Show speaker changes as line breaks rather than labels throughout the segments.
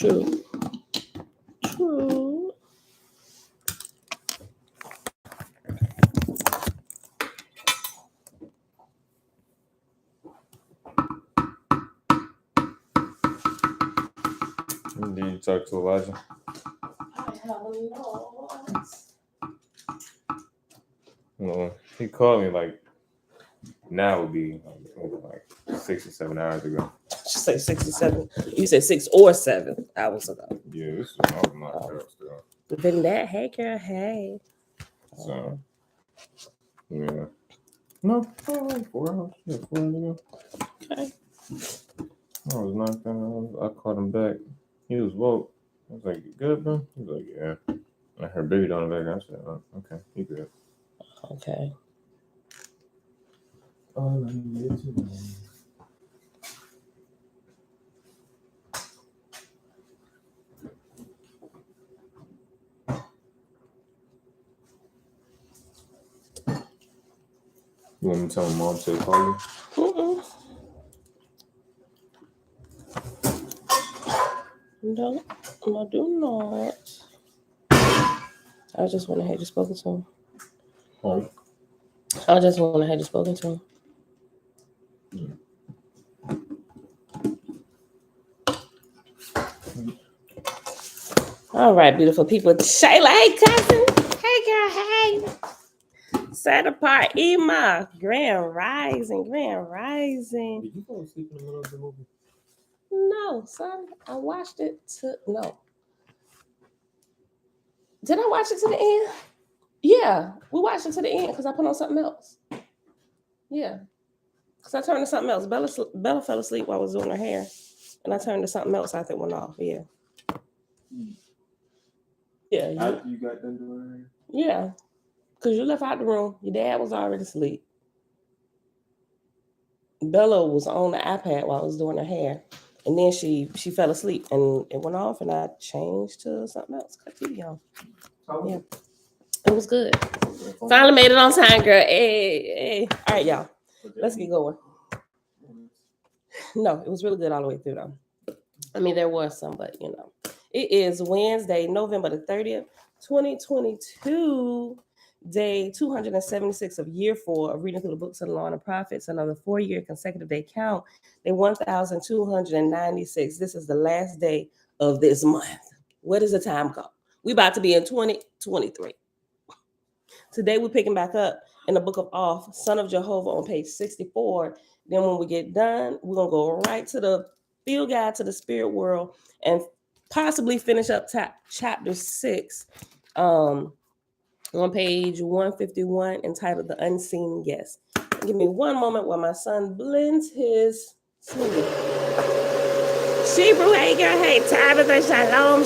True.
And then you talk to Elijah. Well, he called me like now would be like 6 or 7 hours ago.
She say 67. You said 6 or 7 hours ago.
Yeah, this is I was knocked out still.
Then that, hey girl, hey.
So yeah. No, like 4 hours. Yeah, 4 hours ago.
Okay.
I was knocked out. I called him back. He was woke. I was like, "You good, bro?" He was like, "Yeah." I heard baby on the back. I said, "Oh, okay, he good."
Okay.
All I need to know. You want me to tell my mom to call you?
No, I do not. I just went ahead and spoken to him.
Oh.
I just went ahead and spoken to him. All right, beautiful people. Shayla, hey cousin. Hey girl, hey. Set apart, Ema. Grand Rising.
Did you fall asleep in the middle of the movie?
No, son. I watched it no. Did I watch it to the end? Yeah, we watched it to the end because I put on something else. Yeah, because I turned to something else. Bella fell asleep while I was doing her hair, and I turned to something else after it went off. Yeah. Yeah.
After you got done doing her hair?
Yeah, because you left out the room. Your dad was already asleep. Bella was on the iPad while I was doing her hair, and then she fell asleep, and it went off, and I changed to something else. Cut TV on. Yeah, it was good. Finally made it on time, girl. Hey. All right, y'all. Let's get going. No, it was really good all the way through, though. I mean, there was some, but you know. It is Wednesday, November the 30th, 2022, day 276 of year 4 of reading through the books of the Law and the Prophets, another 4-year consecutive day count, day 1,296. This is the last day of this month. Where does the time go? We about to be in 2023. Today we're picking back up in the book of Oahspe, Son of Jehovah on page 64. Then when we get done, we're going to go right to the field guide to the spirit world and possibly finish up chapter 6 on page 151 entitled The Unseen Guest. Give me one moment while my son blends his smoothie. Shebrew, hey girl, hey, Tabitha, shalom.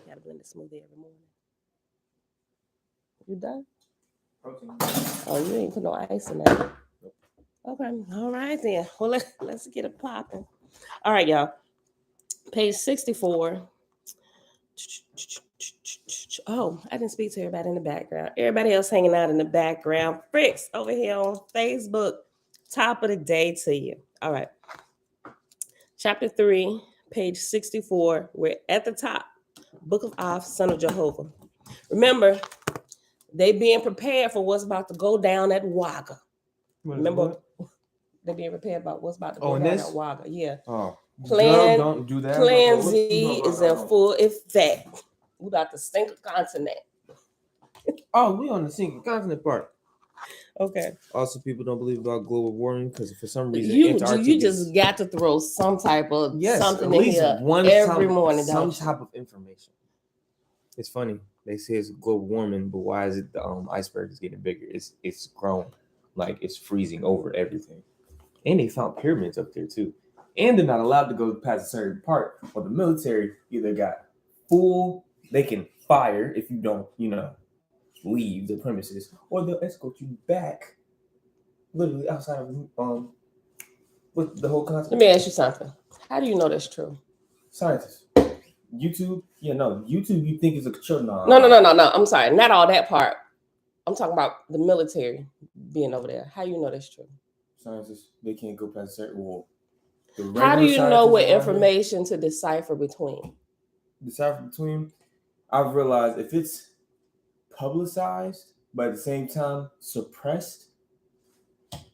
Gotta blend the smoothie every morning. You done? Oh, you ain't put no ice in that. Okay, all right then. Well, let's get it popping. All right, y'all. Page 64. Oh, I didn't speak to everybody in the background. Everybody else hanging out in the background. Fricks over here on Facebook. Top of the day to you. All right. Chapter 3, page 64. We're at the top. Book of Oahspe, Son of Jehovah. Remember, they being prepared for what's about to go down at Wagga. Remember, they being prepared about what's about to go down at Wagga. Yeah.
Oh,
Don't do that. Plan Z is in full effect. We about to sink a continent.
Oh, we on the sinking continent part.
Okay.
Also, people don't believe about global warming because for some reason
you just got to throw some type of something in here every morning.
Some type of information. It's funny. They say it's global warming, but why is it the iceberg is getting bigger? It's growing, like it's freezing over everything. And they found pyramids up there too. And they're not allowed to go past a certain part. Or the military either got they can fire if you don't, leave the premises, or they'll escort you back, literally outside of with the whole concept.
Let me ask you something. How do you know that's true?
Scientists. YouTube, YouTube you think is a chill? No.
I'm sorry, not all that part. I'm talking about the military being over there. How do you know that's true?
Scientists, they can't go past a certain wall. The
How do
regular
you know
scientists
what
around here
information to decipher between?
decipher between. I've realized if it's publicized but at the same time suppressed,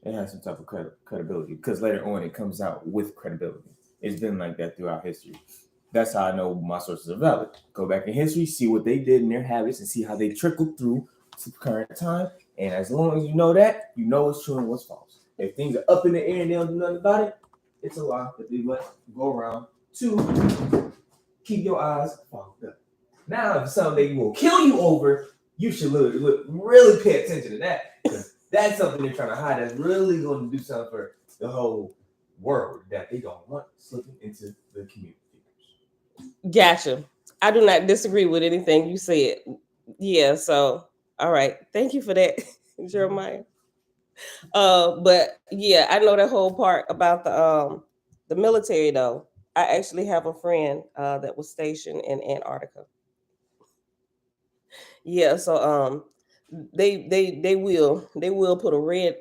it has some type of credibility because later on it comes out with credibility. It's been like that throughout history. That's how I know my sources are valid. Go back in history, see what they did in their habits, and see how they trickled through to current time. And as long as you know that, you know what's true and what's false. If things are up in the air and they don't do nothing about it, it's a lie that they let go around to keep your eyes fogged up. Now, if something they will kill you over, you should really pay attention to that. Because that's something they're trying to hide that's really going to do something for the whole world that they don't want slipping into the community.
Gotcha. I do not disagree with anything you said. Yeah, so all right. Thank you for that, Jeremiah. But yeah, I know that whole part about the military though. I actually have a friend that was stationed in Antarctica. Yeah, so they will put a red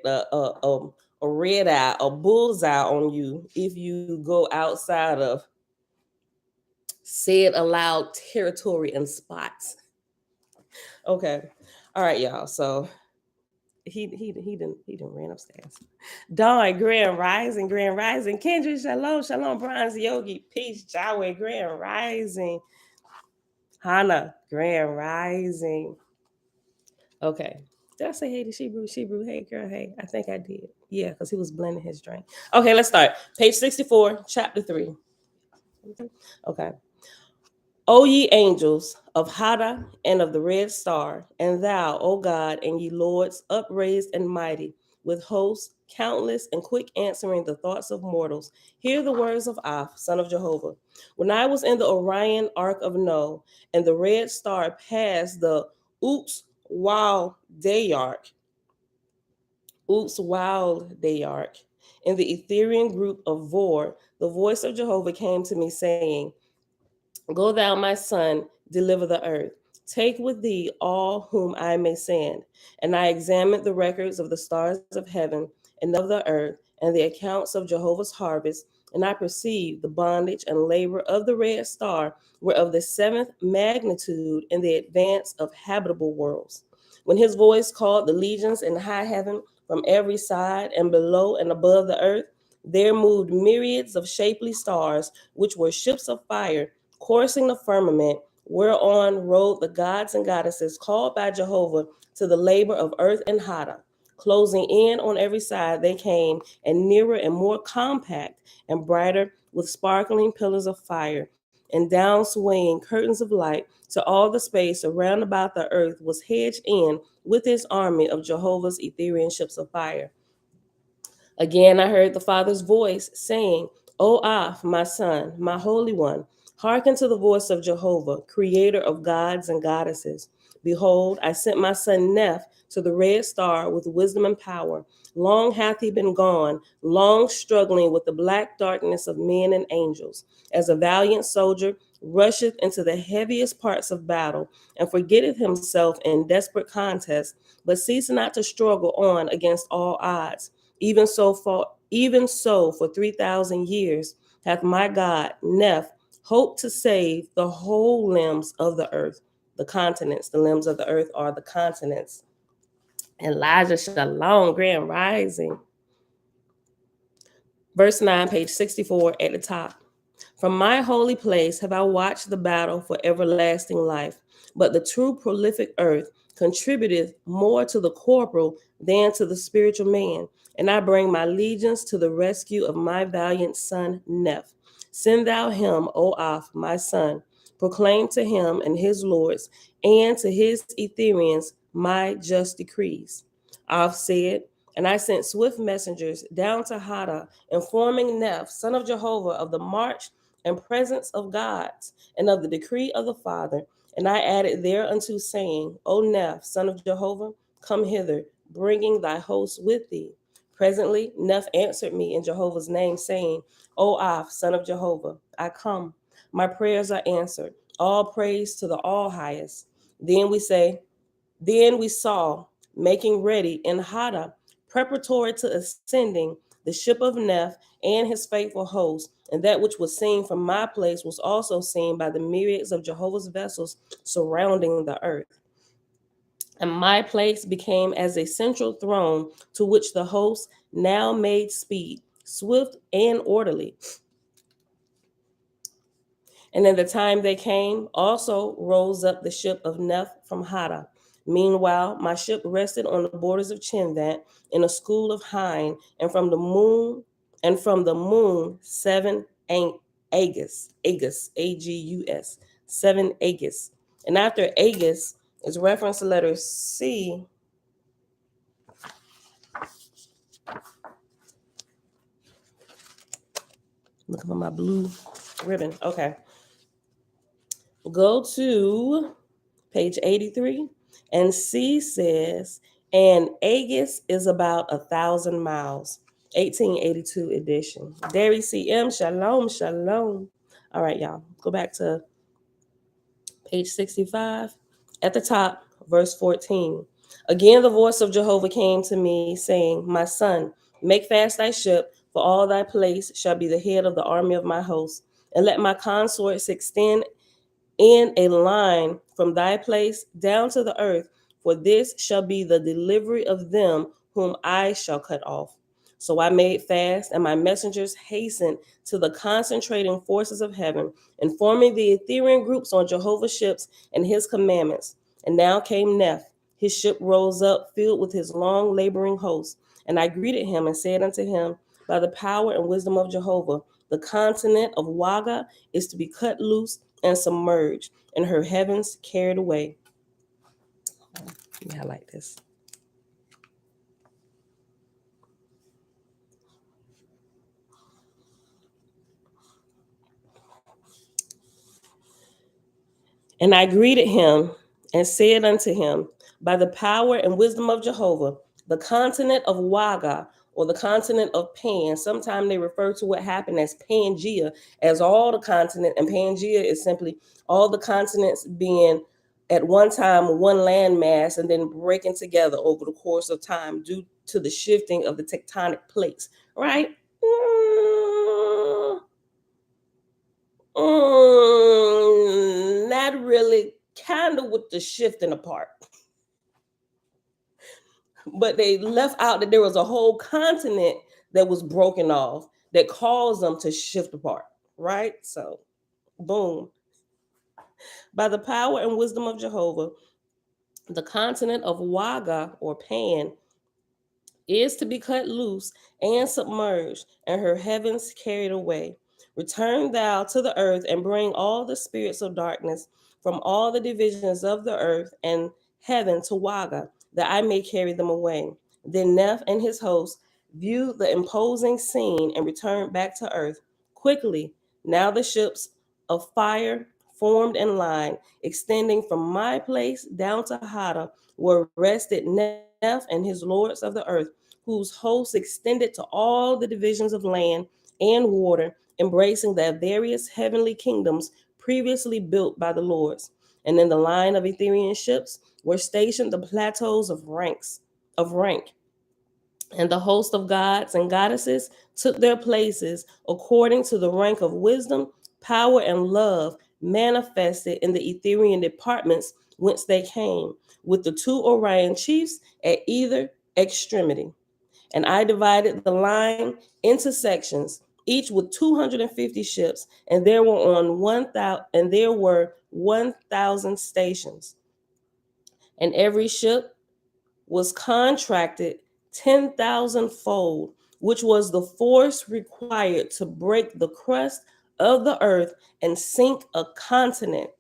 eye, a bullseye on you if you go outside of said allowed territory and spots. Okay. All right, y'all. So he didn't ran upstairs. Dawn, Grand Rising, Kendra, Shalom, Shalom, Bronze Yogi, Peace, Jawed, Grand Rising, Hannah, Grand Rising. Okay. Did I say hey to Shebrew? Shebrew, hey girl, hey. I think I did. Yeah, because he was blending his drink. Okay, let's start. Page 64, chapter 3. Okay. O ye angels of Hada and of the red star, and thou, O God, and ye lords, upraised and mighty, with hosts countless and quick answering the thoughts of mortals, hear the words of Aph, son of Jehovah. When I was in the Orion ark of No, and the red star passed the Oops Wild Dayark, in the Etherian group of Vor, the voice of Jehovah came to me, saying, Go thou, my son, deliver the earth. Take with thee all whom I may send. And I examined the records of the stars of heaven and of the earth, and the accounts of Jehovah's harvest. And I perceived the bondage and labor of the red star were of the seventh magnitude in the advance of habitable worlds. When his voice called the legions in high heaven from every side, and below and above the earth, there moved myriads of shapely stars, which were ships of fire coursing the firmament, whereon rode the gods and goddesses called by Jehovah to the labor of earth and Hada. Closing in on every side, they came, and nearer and more compact and brighter, with sparkling pillars of fire, and down swaying curtains of light, to all the space around about the earth was hedged in with his army of Jehovah's Etherian ships of fire. Again, I heard the Father's voice saying, O Aph, my son, my Holy One, hearken to the voice of Jehovah, creator of gods and goddesses. Behold, I sent my son Neph to the red star with wisdom and power. Long hath he been gone, long struggling with the black darkness of men and angels. As a valiant soldier rusheth into the heaviest parts of battle, and forgetteth himself in desperate contest, but cease not to struggle on against all odds. Even so, for 3,000 years hath my God Neph hoped to save the whole limbs of the earth. The continents, the limbs of the earth are the continents. Elijah Shalom, Grand Rising. Verse 9, page 64 at the top. From my holy place have I watched the battle for everlasting life. But the true prolific earth contributeth more to the corporal than to the spiritual man. And I bring my legions to the rescue of my valiant son Neph. Send thou him, O Aph, my son. Proclaim to him and his lords and to his Etherians my just decrees. Aph said, and I sent swift messengers down to Hada, informing Neph, son of Jehovah, of the march and presence of gods, and of the decree of the Father. And I added thereunto, saying, O Neph, son of Jehovah, come hither, bringing thy host with thee. Presently, Neph answered me in Jehovah's name, saying, O Aph, son of Jehovah, I come. My prayers are answered. All praise to the All Highest. Then we saw, making ready in Hada, preparatory to ascending, the ship of Neph, and his faithful host. And that which was seen from my place was also seen by the myriads of Jehovah's vessels surrounding the earth. And my place became as a central throne to which the host now made speed, swift and orderly. And in the time they came, also rose up the ship of Neph from Hada. Meanwhile, my ship rested on the borders of Chinvat in a school of Hine, and from the moon 7 Agus, Agus, 7 Agus. And after Agus is reference letter C. Looking for my blue ribbon. Okay. Go to page 83, and C says, and Agus is about 1,000 miles, 1882 edition. Derry CM, shalom, shalom. All right, y'all, go back to page 65. At the top, verse 14. Again, the voice of Jehovah came to me, saying, my son, make fast thy ship, for all thy place shall be the head of the army of my host, and let my consorts extend in a line from thy place down to the earth, for this shall be the delivery of them whom I shall cut off. So I made fast, and my messengers hastened to the concentrating forces of heaven, informing the Ethereal groups on Jehovah's ships and his commandments. And now came Neph. His ship rose up, filled with his long laboring host. And I greeted him and said unto him, by the power and wisdom of Jehovah, the continent of Waga is to be cut loose and submerged, and her heavens carried away. Yeah, I like this. And I greeted him and said unto him, by the power and wisdom of Jehovah, the continent of Waga, or the continent of Pan. Sometimes they refer to what happened as Pangea, as all the continent, and Pangea is simply all the continents being at one time one landmass and then breaking together over the course of time due to the shifting of the tectonic plates, right? Not really, kind of with the shifting apart. But they left out that there was a whole continent that was broken off that caused them to shift apart, right? So, boom. By the power and wisdom of Jehovah, the continent of Waga or Pan is to be cut loose and submerged, and her heavens carried away. Return thou to the earth and bring all the spirits of darkness from all the divisions of the earth and heaven to Waga, that I may carry them away. Then Neph and his host viewed the imposing scene and returned back to earth. Quickly, now the ships of fire formed in line, extending from my place down to Hada, were rested Neph and his lords of the earth, whose hosts extended to all the divisions of land and water, embracing the various heavenly kingdoms previously built by the lords. And in the line of Ethereal ships were stationed the plateaus of rank, and the host of gods and goddesses took their places according to the rank of wisdom, power, and love manifested in the Ethereal departments whence they came, with the two Orion chiefs at either extremity. And I divided the line into sections, each with 250 ships, and there were 1,000 stations. And every ship was contracted 10,000 fold, which was the force required to break the crust of the earth and sink a continent.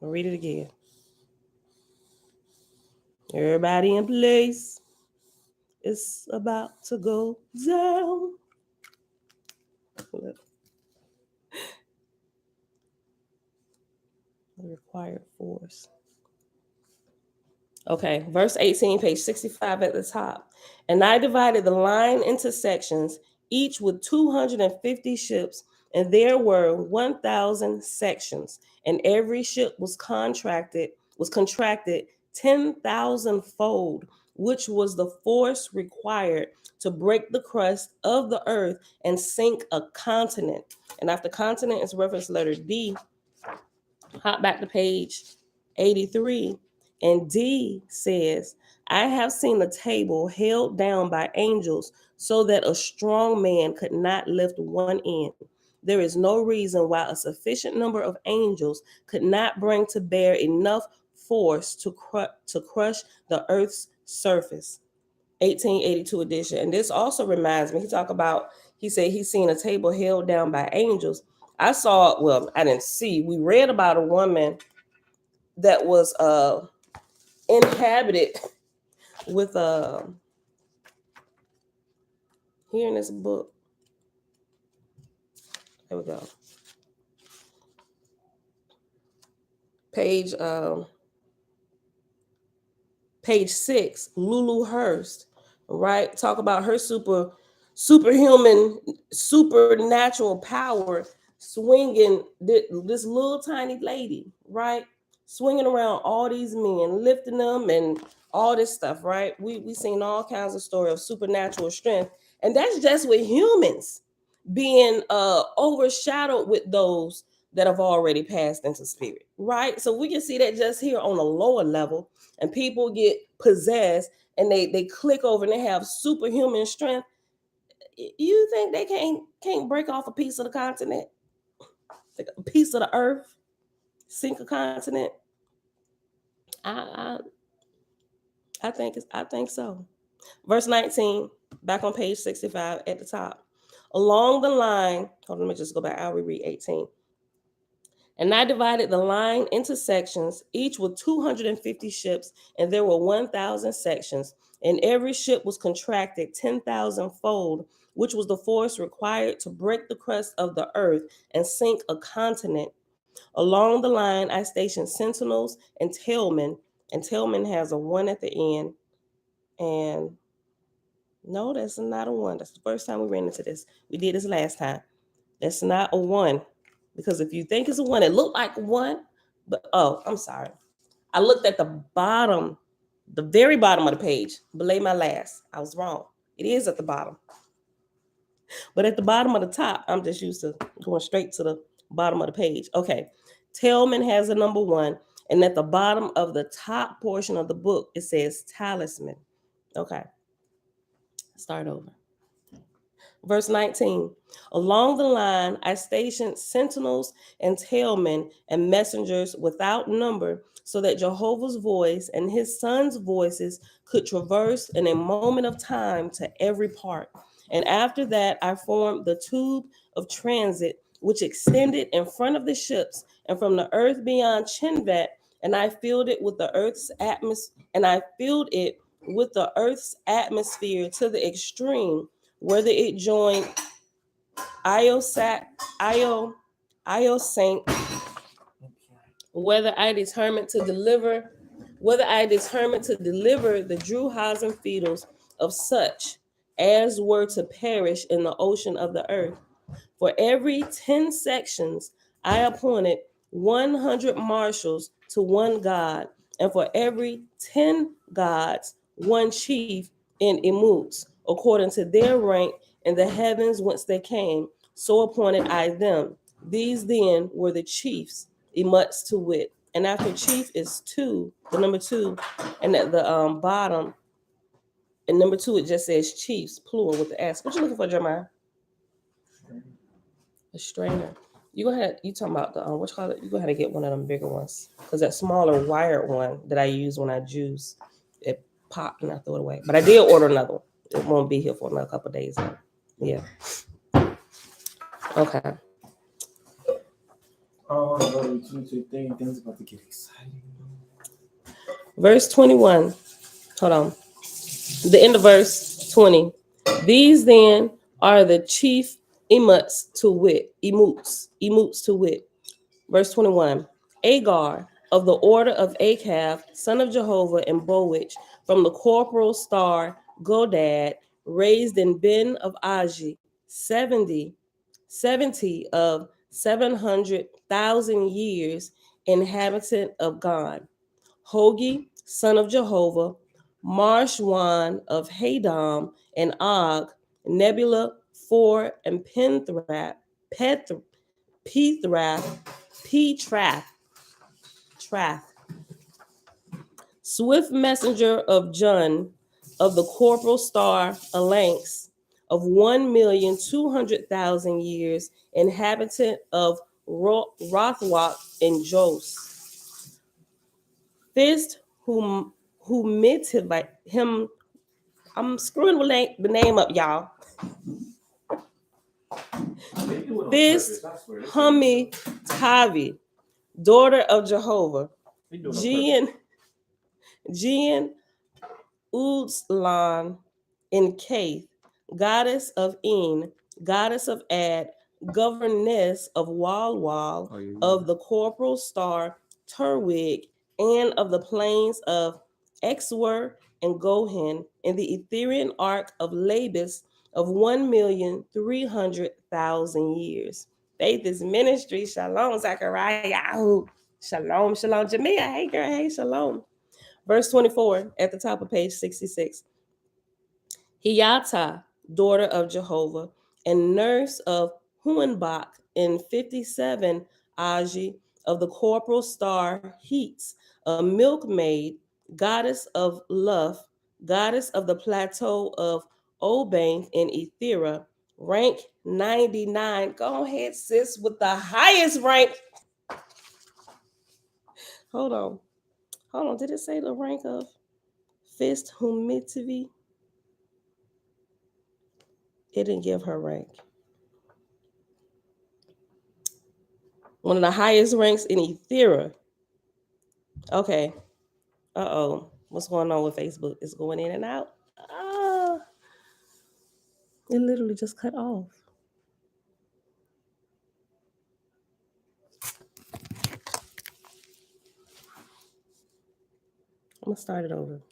I'll read it again. Everybody in place. It's about to go down. The required force. Okay, verse 18, page 65 at the top. And I divided the line into sections, each with 250 ships, and there were 1,000 sections, and every ship was contracted 10,000 fold, which was the force required to break the crust of the earth and sink a continent. And after continent is reference letter D, hop back to page 83. And D says, I have seen a table held down by angels so that a strong man could not lift one end. There is no reason why a sufficient number of angels could not bring to bear enough force to crush the earth's surface. 1882 edition. And this also reminds me, he said he's seen a table held down by angels. I saw, well, I didn't see, we read about a woman that was inhabited with here in this book. There we go. Page page 6, Lulu Hurst, right? Talk about her superhuman, supernatural power, swinging this little tiny lady, right? Swinging around all these men, lifting them, and all this stuff, right? We seen all kinds of story of supernatural strength, and that's just with humans being overshadowed with those that have already passed into spirit, right? So we can see that just here on a lower level, and people get possessed and they click over and they have superhuman strength. You think they can't break off a piece of the continent, like a piece of the earth, sink a continent? I I think so. Verse 19, back on page 65 at the top. Along the line, hold on, let me just go back. I'll reread 18. And I divided the line into sections, each with 250 ships, and there were 1,000 sections. And every ship was contracted 10,000 fold, which was the force required to break the crust of the earth and sink a continent. Along the line, I stationed sentinels and tailmen, and tailmen has a one at the end. And no, that's not a one. That's the first time we ran into this. We did this last time. That's not a one. Because if you think it's a one, it looked like a one. But oh, I'm sorry. I looked at the bottom, the very bottom of the page, belay my last. I was wrong. It is at the bottom. But at the bottom of the top, I'm just used to going straight to the bottom of the page. Okay. Tailman has a number one. And at the bottom of the top portion of the book, it says talisman. Okay. Start over. Verse 19. Along the line, I stationed sentinels and tailmen and messengers without number, so that Jehovah's voice and his sons' voices could traverse in a moment of time to every part. And after that, I formed the tube of transit, which extended in front of the ships and from the earth beyond Chinvat, and I filled it with the earth's atmosphere, to the extreme, whether it joined Iosat, Io, Iosank, whether I determined to deliver, the Druhas and Fetals of such as were to perish in the ocean of the earth. For every 10 sections, I appointed 100 marshals to one god, and for every 10 gods, one chief in Imuts, according to their rank in the heavens whence they came. So appointed I them. These then were the chiefs, Imuts to wit. And after chief is two, the number two, and at the bottom, and number two, it just says chiefs, plural with the S. What you looking for, Jeremiah? A strainer. You go ahead. You talking about the what you call it? You go ahead and get one of them bigger ones, because that smaller wired one that I use when I juice, it popped and I threw it away. But I did order another one. It won't be here for another couple of days. Though. Yeah. Okay.
Oh, things about to get exciting.
Verse 21. Hold on. The end of verse 20. These then are the chief emuts to wit. Emuts to wit. Verse 21. Agar of the order of Achab, son of Jehovah, and Boach, from the corporal star Godad, raised in Ben of Aji, 70 of 700,000 years, inhabitant of God. Hogi, son of Jehovah, Marshwan of Hadam and Og, Nebula 4 and Penthrath, Pethrath, Petrath, Trath, Swift messenger of Jun, of the corporal star Alanx, of 1,200,000 years, inhabitant of Rothwak and Jos. Fist who mitivite him. I'm screwing the name up, y'all. Fist Humi Tavi, daughter of Jehovah. Jean Uzlan in Kaith, goddess of En, goddess of Ad, governess of Walwal, of the corporal star Turwig, and of the plains of Exwer and Gohen, in the Etherian ark of Labus of 1,300,000 years. Faith is ministry. Shalom, Zachariah. Shalom, shalom, Jamia. Hey, girl. Hey, shalom. Verse 24 at the top of page 66. Hiyata, daughter of Jehovah, and nurse of Huanbach in 57, Aji, of the corporal star Heats, a milkmaid, goddess of Luf, goddess of the plateau of Obanth in Ethera, rank 99. Go ahead, sis, with the highest rank. Hold on. Hold on. Did it say the rank of Fist Humitivi? It didn't give her rank. One of the highest ranks in Ethera. Okay. Uh-oh. What's going on with Facebook? It's going in and out. Ah, it literally just cut off. I'm going to start it over.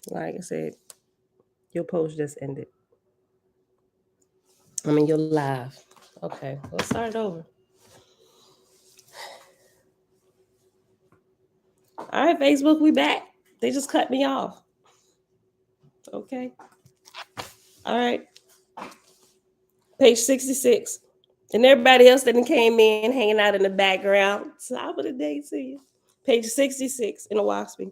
Like I said, your post just ended. I mean, you're live. Okay, let's start it over. All right, Facebook, we back. They just cut me off. Okay. All right. Page 66. And everybody else that came in, hanging out in the background. Top of the day to you. Page 66 in Oahspe.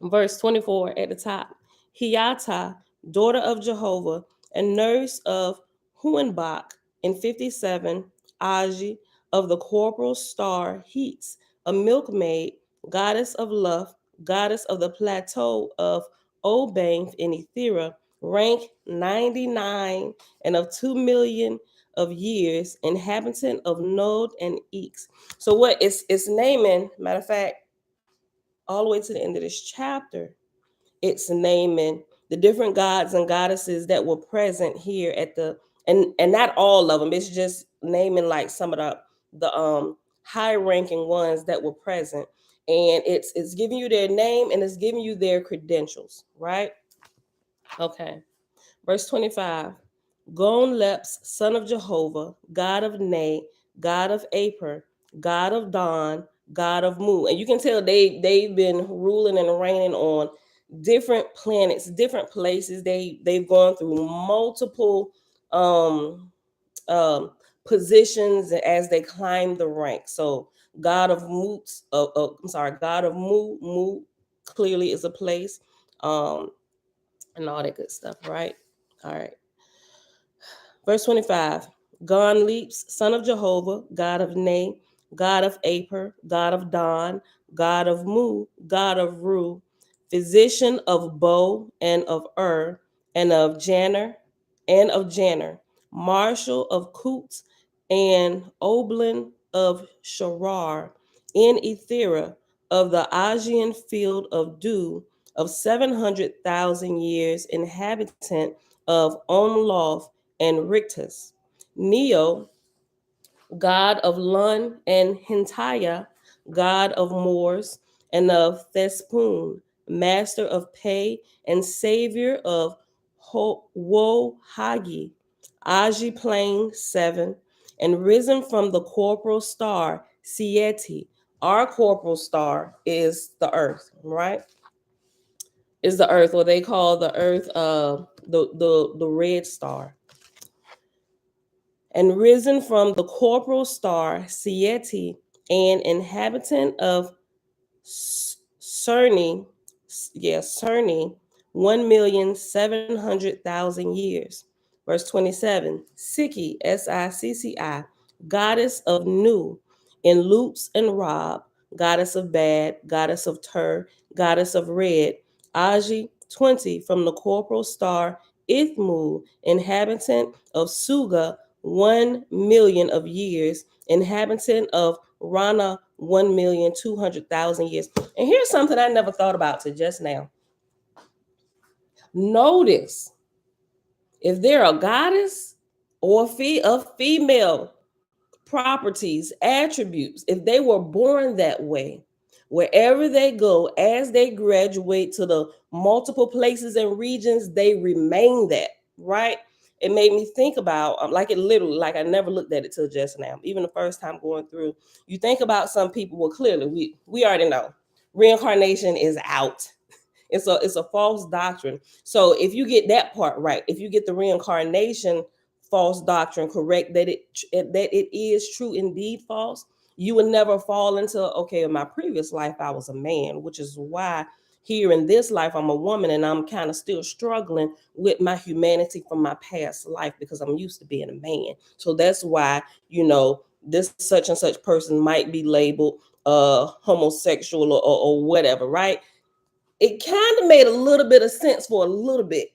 Verse 24 at the top. Hiata, daughter of Jehovah, and nurse of Huanbach in 57, Aji, of the corporal star Heats, a milkmaid, goddess of Luf, goddess of the plateau of Obanth in Ethera, rank 99, and of 2 million of years, inhabitant of Nod and Eeks. So what it's naming, matter of fact, all the way to the end of this chapter, it's naming the different gods and goddesses that were present here at the, and not all of them. It's just naming like some of the high ranking ones that were present, and it's giving you their name and it's giving you their credentials, right? Okay. Verse 25. Gon Leps, son of Jehovah, God of Ne, God of Aper, God of Don, God of Mu. And you can tell they've been ruling and reigning on different planets, different places. They've gone through multiple um um positions as they climb the rank. So God of Moots, God of Mu clearly is a place, and all that good stuff, right? All right. Verse 25. Gon leaps, son of Jehovah, God of Ne, God of Aper, God of Don, God of Mu, God of Ru, physician of Bo and of and of Janner, marshal of Kut and Oblin of Sharar, in Ethera, of the Ajian field of Du, of 700,000 years, inhabitant of Onloth and Rictus. Neo, god of Lun and Hintaya, god of Moors and of Thespun, master of Pe and savior of Wohagi, Aji plane 7, and risen from the corporal star Sieti. Our corporal star is the earth, right? Is the earth, or they call the earth the red star. And risen from the corporal star Sieti, an inhabitant of Cerny, Cerny, 1,700,000 years. Verse 27, Siki, Sicci, goddess of Nu, in loops and Rob, goddess of Bad, goddess of Tur, goddess of Red, Aji, 20, from the corporal star Ithmu, inhabitant of Suga, 1,000,000 of years, inhabitant of Rana, 1,200,000 years. And here's something I never thought about till just now. Notice if they're a goddess or of female properties, attributes, if they were born that way, wherever they go, as they graduate to the multiple places and regions, they remain that, right? It made me think about, like it literally, like I never looked at it till just now. Even the first time going through, you think about some people. Well, clearly we already know reincarnation is out. It's a false doctrine. So if you get that part right, if you get the reincarnation false doctrine correct, that it is true indeed false, you would never fall into, okay, in my previous life I was a man, which is why here in this life I'm a woman, and I'm kind of still struggling with my humanity from my past life because I'm used to being a man. So that's why, this such and such person might be labeled homosexual or whatever, right? It kind of made a little bit of sense for a little bit.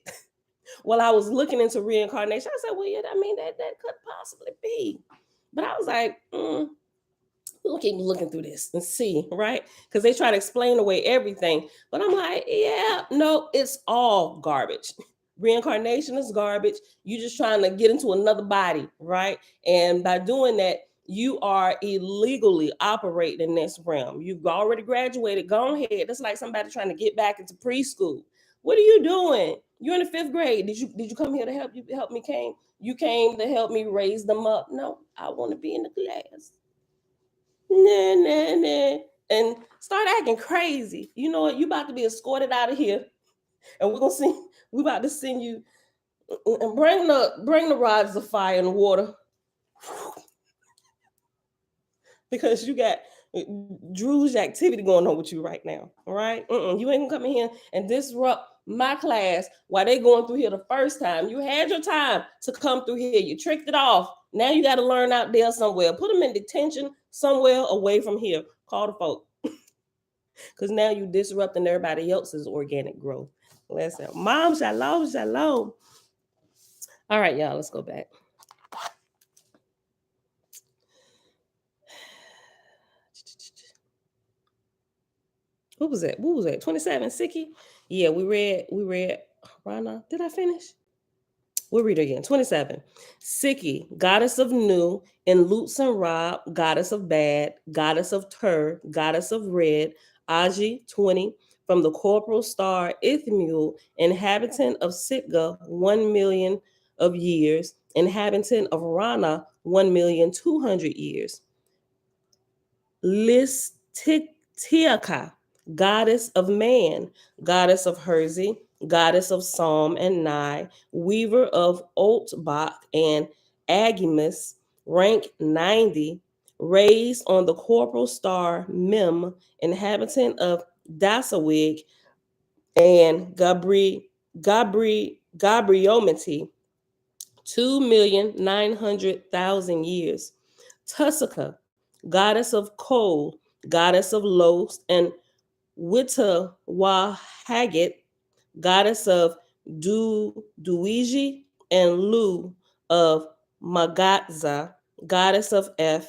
While I was looking into reincarnation, I said, well, yeah, I mean, that could possibly be. But I was like, we'll keep looking through this and see, right? Because they try to explain away everything. But I'm like, yeah, no, it's all garbage. Reincarnation is garbage. You just trying to get into another body, right? And by doing that, you are illegally operating in this realm. You've already graduated. Go ahead. That's like somebody trying to get back into preschool. What are you doing? You're in the 5th grade. Did you come here to help me? You came to help me raise them up? No, I want to be in the class. Nah, nah, nah, and start acting crazy. You know what? You about to be escorted out of here, and we're gonna see. We about to send you and bring the rods of fire and water, because you got Drew's activity going on with you right now. All right, you ain't gonna come in here and disrupt my class while they going through here the first time. You had your time to come through here. You tricked it off. Now you got to learn out there somewhere. Put them in detention somewhere away from here. Call the folk. Because now you disrupting everybody else's organic growth. Listen, mom, shalom, shalom. All right, y'all, let's go back. What was that? 27, Siki? Yeah, we read Rana. Did I finish? We'll read it again. 27. Siki, goddess of Nu, in Lutz and Rob, goddess of Bad, goddess of Tur, goddess of Red, Aji, 20, from the corporal star Ithmul, inhabitant of Sitga, 1,000,000 of years, inhabitant of Rana, 1,200,000 years. Listiaka, goddess of man, goddess of Herzi, goddess of Psalm and Nai, weaver of Oahspe and Agimus, rank 90, raised on the corporal star Mem, inhabitant of Dasawig and Gabriomiti, 2,900,000 years. Tusika, goddess of coal, goddess of Los, and Witawahagat, goddess of Duiji and Lu of Magatza, goddess of Ep,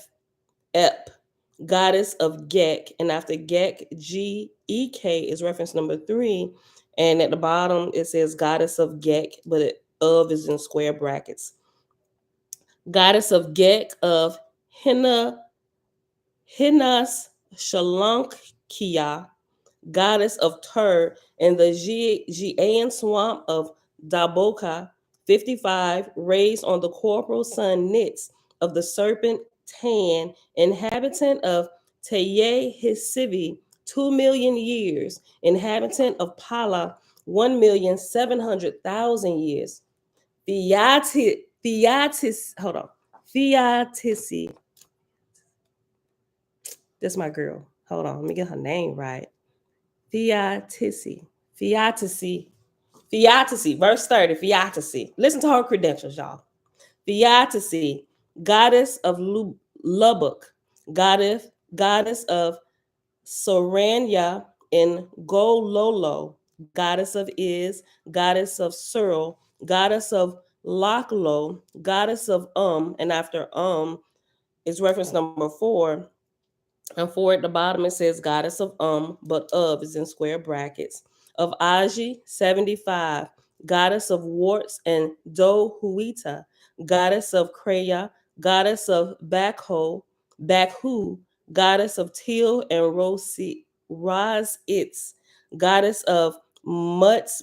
goddess of Gek, and after Gek, G-E-K is reference number 3, and at the bottom it says goddess of Gek, but of is in square brackets. Goddess of Gek of Hinas Shalankia, goddess of Tur in the Jian swamp of Daboka, 55, raised on the corporal sun knits of the serpent Tan, inhabitant of Teye Hisivi, 2 million years, inhabitant of Pala, 1,700,000 years. Hold on. Theatisi. That's my girl. Hold on, let me get her name right. Theatisi. Theatisi. Theatisi. Verse 30. Theatisi. Listen to her credentials, y'all. Theatisi, goddess of Lubbock, goddess of Soranya in Gololo, goddess of Is, goddess of Searle, goddess of Lochlo, goddess of and after is reference number 4. And 4 at the bottom it says goddess of but of is in square brackets. Of Aji, 75, goddess of warts and Dohuita, goddess of Kreya, goddess of Bakhu, goddess of Til and Raz Its, goddess of Muts,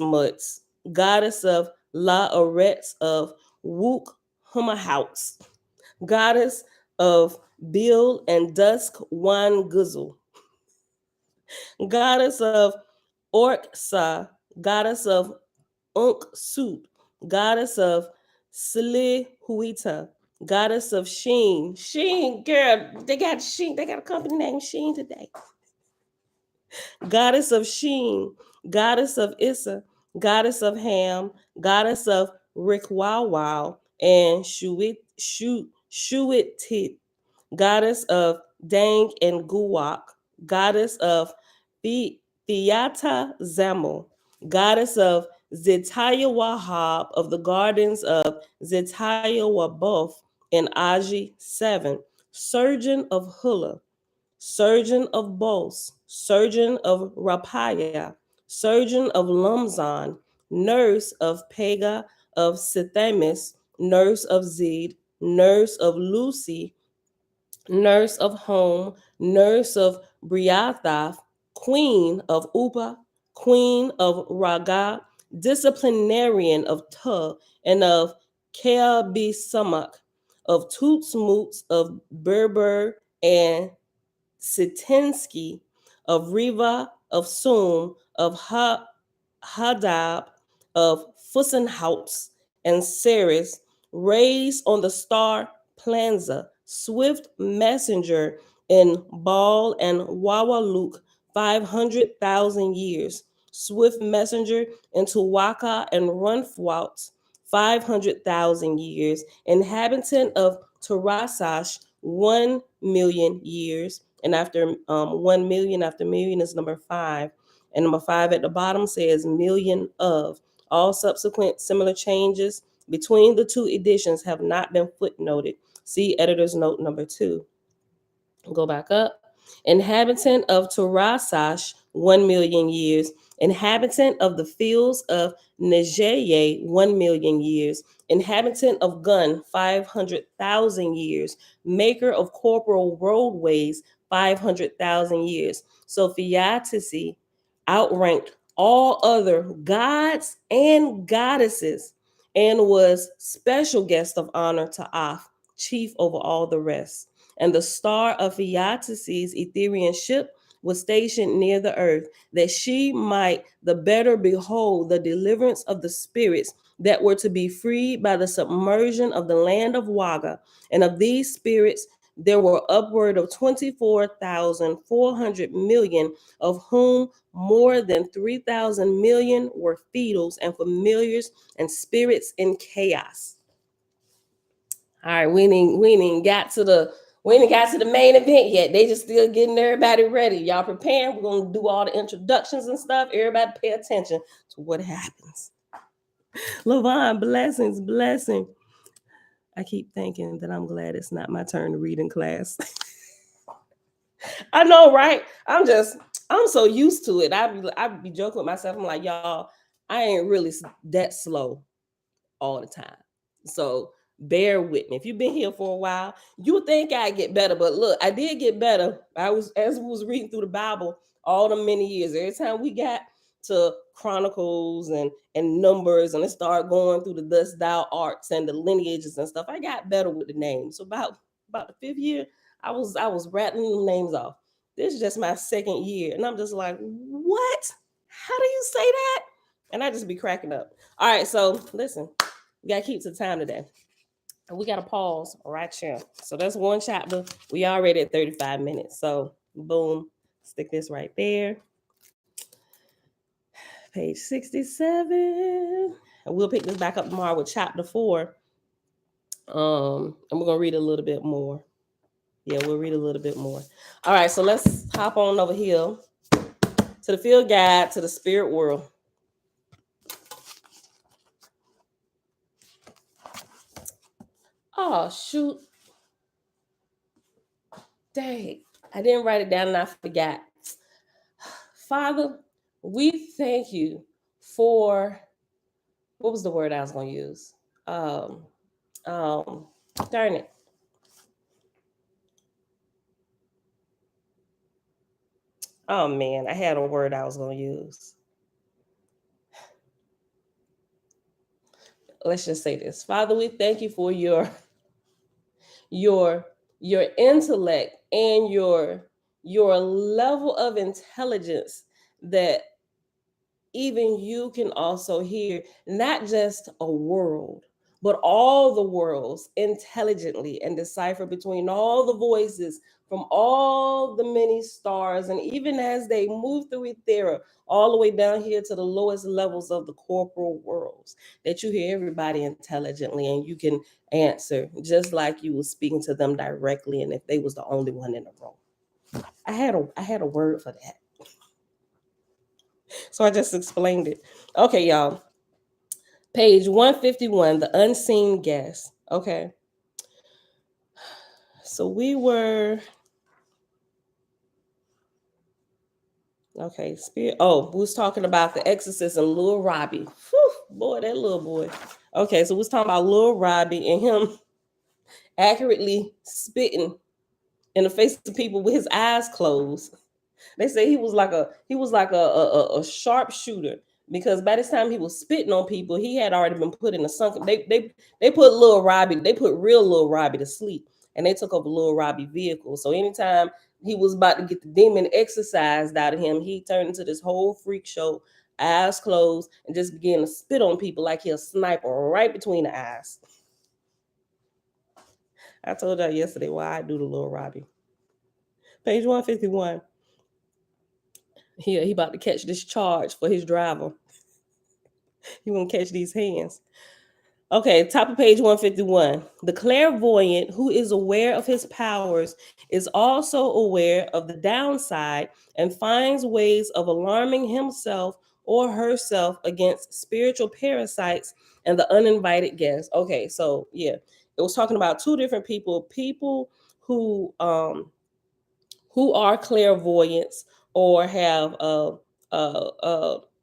goddess of La Oretz of Wook Humahouts, goddess of Bill and Dusk Wan Guzzle, goddess of Orksa, goddess of Unk Soup, goddess of Sili Huita, goddess of Sheen. Sheen, girl, they got a company named Sheen today. Goddess of Sheen, goddess of Issa, goddess of Ham, goddess of Rikwaw, and Shuitit, goddess of Dang and Guwak, goddess of Theata Zamel, goddess of Zetaya Wahab of the gardens of Zetaya Waboth in Aji 7, surgeon of Hula, surgeon of Bos, surgeon of Rapaya, surgeon of Lumzon, nurse of Pega of Sithamis, nurse of Zed, nurse of Lucy, nurse of Home, nurse of Briathath, queen of Upa, queen of Raga, disciplinarian of Tu, and of Keabi Samak, of Toots Moots, of Berber and Sitinsky, of Riva, of Sum, of Hadab, of Fussenhauts, and Ceres, raised on the star Planza, swift messenger in Baal and Wawaluk, 500,000 years, swift messenger into Waka and Runfwalt, 500,000 years, inhabitant of Tarasash, 1 million years, and after 1 million after million is number 5. And number 5 at the bottom says million of. All subsequent similar changes between the two editions have not been footnoted. See editor's note number 2. Go back up. Inhabitant of Tarasash, 1 million years. Inhabitant of the fields of Nejeye, 1 million years. Inhabitant of Gun, 500,000 years. Maker of corporal roadways, 500,000 years. So Theatisi outranked all other gods and goddesses and was special guest of honor to Af, chief over all the rest. And the star of Theatisi's Etherian ship was stationed near the earth, that she might the better behold the deliverance of the spirits that were to be freed by the submersion of the land of Waga. And of these spirits, there were upward of 24,400 million, of whom more than 3,000 million were fetals and familiars and spirits in chaos. All right, we ain't got to the main event yet. They just still getting everybody ready. Y'all preparing? We're gonna do all the introductions and stuff. Everybody pay attention to what happens. Lavon, blessing. I keep thinking that I'm glad it's not my turn to read in class. I know, right? I'm so used to it. I be joking with myself. I'm like, y'all, I ain't really that slow all the time. So bear with me. If you've been here for a while, you would think I get better. But look, I did get better. As we was reading through the Bible all the many years. Every time we got to Chronicles and Numbers, and it started going through the Dust Thou Arts and the lineages and stuff. I got better with the names. So about the fifth year, I was rattling them names off. This is just my second year, and I'm just like, what? How do you say that? And I just be cracking up. All right, so listen, we gotta keep to the time today. And we gotta pause right here. So that's one chapter. We already at 35 minutes. So boom, stick this right there. Page 67. And we'll pick this back up tomorrow with chapter 4. And we're gonna read a little bit more. Yeah, we'll read a little bit more. All right, so let's hop on over here to the field guide to the spirit world. Oh shoot. Dang. I didn't write it down and I forgot. Father, we thank you for, what was the word I was gonna use? Um, um, darn it. Oh man, I had a word I was gonna use. Let's just say this. Father, we thank you for your your intellect and your level of intelligence that even you can also hear not just a world, but all the worlds intelligently and decipher between all the voices from all the many stars. And even as they move through Ethera, all the way down here to the lowest levels of the corporal worlds, that you hear everybody intelligently and you can answer just like you was speaking to them directly, and if they was the only one in the room. I had a word for that. So I just explained it. Okay, y'all. Page 151, the unseen guest. Okay. So we were okay, spirit. Oh, we was talking about the exorcist and Lil Robbie. Whew, boy, that little boy. Okay, so we was talking about Lil Robbie and him accurately spitting in the face of people with his eyes closed. They say he was like a sharpshooter, because by this time he was spitting on people, he had already been put in a sunken. They put Lil Robbie, they put real Lil Robbie to sleep, and they took over Lil Robbie vehicle. So anytime he was about to get the demon exorcised out of him, he turned into this whole freak show, eyes closed, and just began to spit on people like he a sniper right between the eyes. I told y'all yesterday why I do the Lil Robbie. Page 151. He about to catch this charge for his driver. He won't catch these hands. Okay, top of page 151. The clairvoyant who is aware of his powers is also aware of the downside and finds ways of alarming himself or herself against spiritual parasites and the uninvited guests. Okay, so yeah, it was talking about two different people who are clairvoyants or have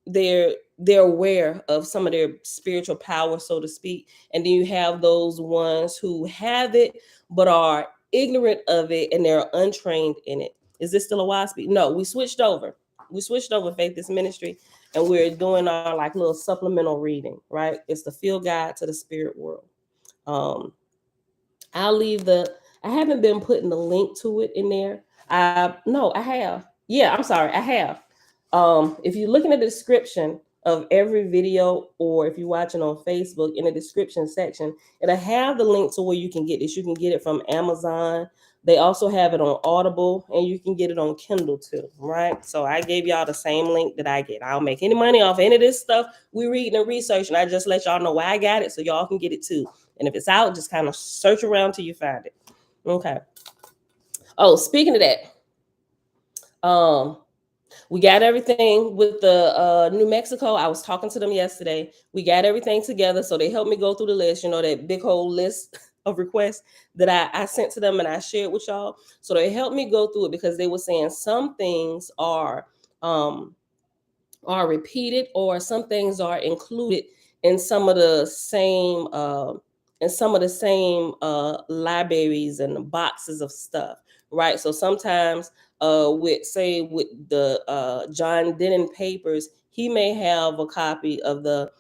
they're aware of some of their spiritual power, so to speak. And then you have those ones who have it but are ignorant of it and they're untrained in it. Is this still a Oahspe? No, we switched over. We switched over Faith is Ministry, and we're doing our like little supplemental reading, right? It's the field guide to the spirit world. I'll leave I haven't been putting the link to it in there. No, I have. Yeah, I'm sorry, I have. If you're looking at the description of every video, or if you're watching on Facebook, in the description section, it'll have the link to where you can get this. You can get it from Amazon. They also have it on Audible, and you can get it on Kindle too, right? So I gave y'all the same link that I get. I don't make any money off any of this stuff we reading and researching. I just let y'all know why I got it so y'all can get it too. And if it's out, just kind of search around till you find it. Okay. Oh, speaking of that, we got everything with the New Mexico. I was talking to them yesterday. We got everything together. So they helped me go through the list, that big whole list of requests that I sent to them and I shared with y'all. So they helped me go through it because they were saying some things are repeated, or some things are included in some of the same libraries and boxes of stuff, right? So sometimes with the John Denton papers, he may have a copy of the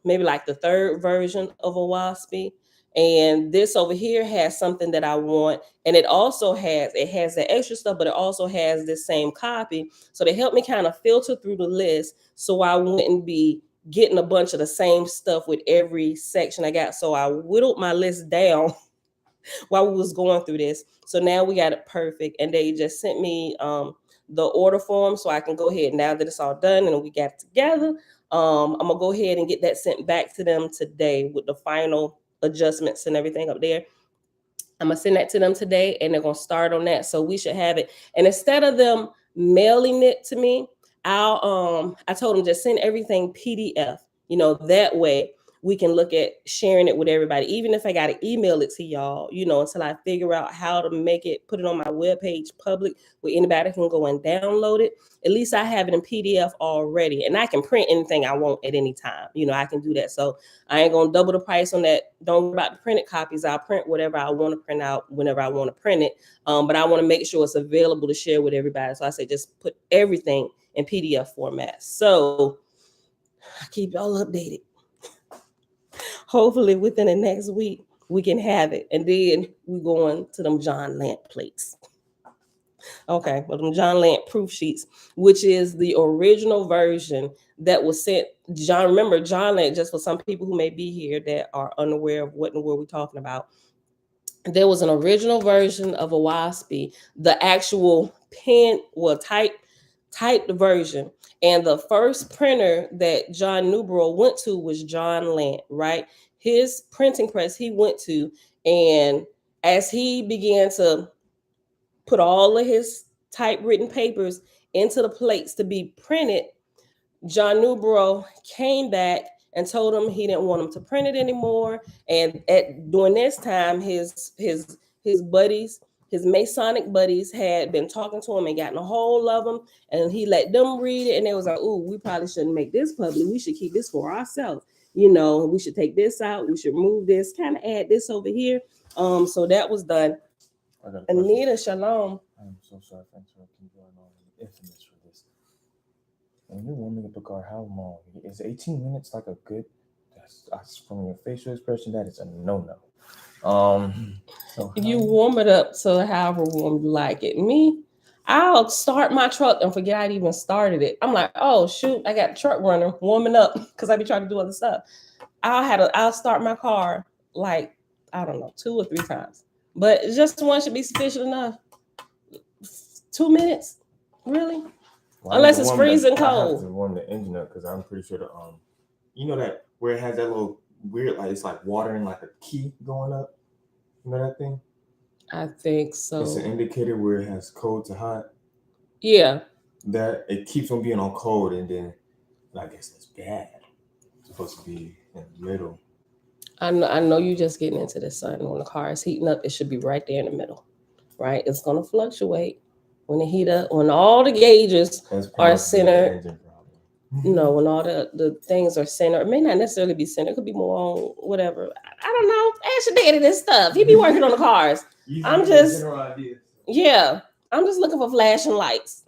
maybe like the third version of Oahspe. And this over here has something that I want, and it has the extra stuff, but it also has this same copy. So they helped me kind of filter through the list so I wouldn't be getting a bunch of the same stuff with every section I got. So I whittled my list down while we was going through this. So now we got it perfect, and they just sent me the order form so I can go ahead now that it's all done and we got it together. I'm gonna go ahead and get that sent back to them today with the final adjustments and everything up there. I'm gonna send that to them today, and they're gonna start on that. So we should have it. And instead of them mailing it to me, I told them just send everything PDF. That way we can look at sharing it with everybody. Even if I gotta email it to y'all, until I figure out how to make it, put it on my webpage public where anybody can go and download it. At least I have it in PDF already, and I can print anything I want at any time. I can do that. So I ain't gonna double the price on that. Don't worry about the printed copies. I'll print whatever I want to print out whenever I want to print it. But I want to make sure it's available to share with everybody. So I say just put everything in PDF format. So I keep y'all updated. Hopefully within the next week we can have it, and then we going to them John Lant plates. Okay, well, them John Lant proof sheets, which is the original version that was sent. Remember John Lant, just for some people who may be here that are unaware of what in the world we're talking about. There was an original version of Oahspe, the actual pen, well, typed version. And the first printer that John Newbrough went to was John Lant, right? His printing press he went to. And as he began to put all of his typewritten papers into the plates to be printed, John Newbrough came back and told him he didn't want him to print it anymore. And during this time, his buddies, his Masonic buddies, had been talking to him and gotten a hold of him, and he let them read it, and they was like, "Ooh, we probably shouldn't make this public. We should keep this for ourselves. We should take this out. We should move this, kind of add this over here." So that was done.
I got a question.
Anita, shalom.
I'm so sorry for interrupting you. I know I'm infamous for this. When you're warming up a car, how long? Is 18 minutes like a good? That's from your facial expression, that is a no-no. So
You warm it up to however warm you like it. Me, I'll start my truck and forget I'd even started it. I'm like, oh shoot, I got the truck running, warming up because I be trying to do other stuff. I'll start my car like, I don't know, 2 or 3 times, but just one should be sufficient enough. 2 minutes, really?
Well,
Unless it's freezing
I have
cold.
to warm the engine up because I'm pretty sure that where it has that little weird, like it's like watering, like a key going up. You know that thing?
I think so.
It's an indicator where it has cold to hot.
Yeah.
That it keeps on being on cold, and then I guess that's bad. It's supposed to be in the middle.
I know you're just getting into the sun. When the car is heating up, it should be right there in the middle, right? It's going to fluctuate when it heat up, when all the gauges are centered. No, when all the things are centered. It may not necessarily be centered. It could be more on whatever. I don't know. Ask your daddy this stuff. He be working on the cars. I'm just, yeah, I'm just looking for flashing lights.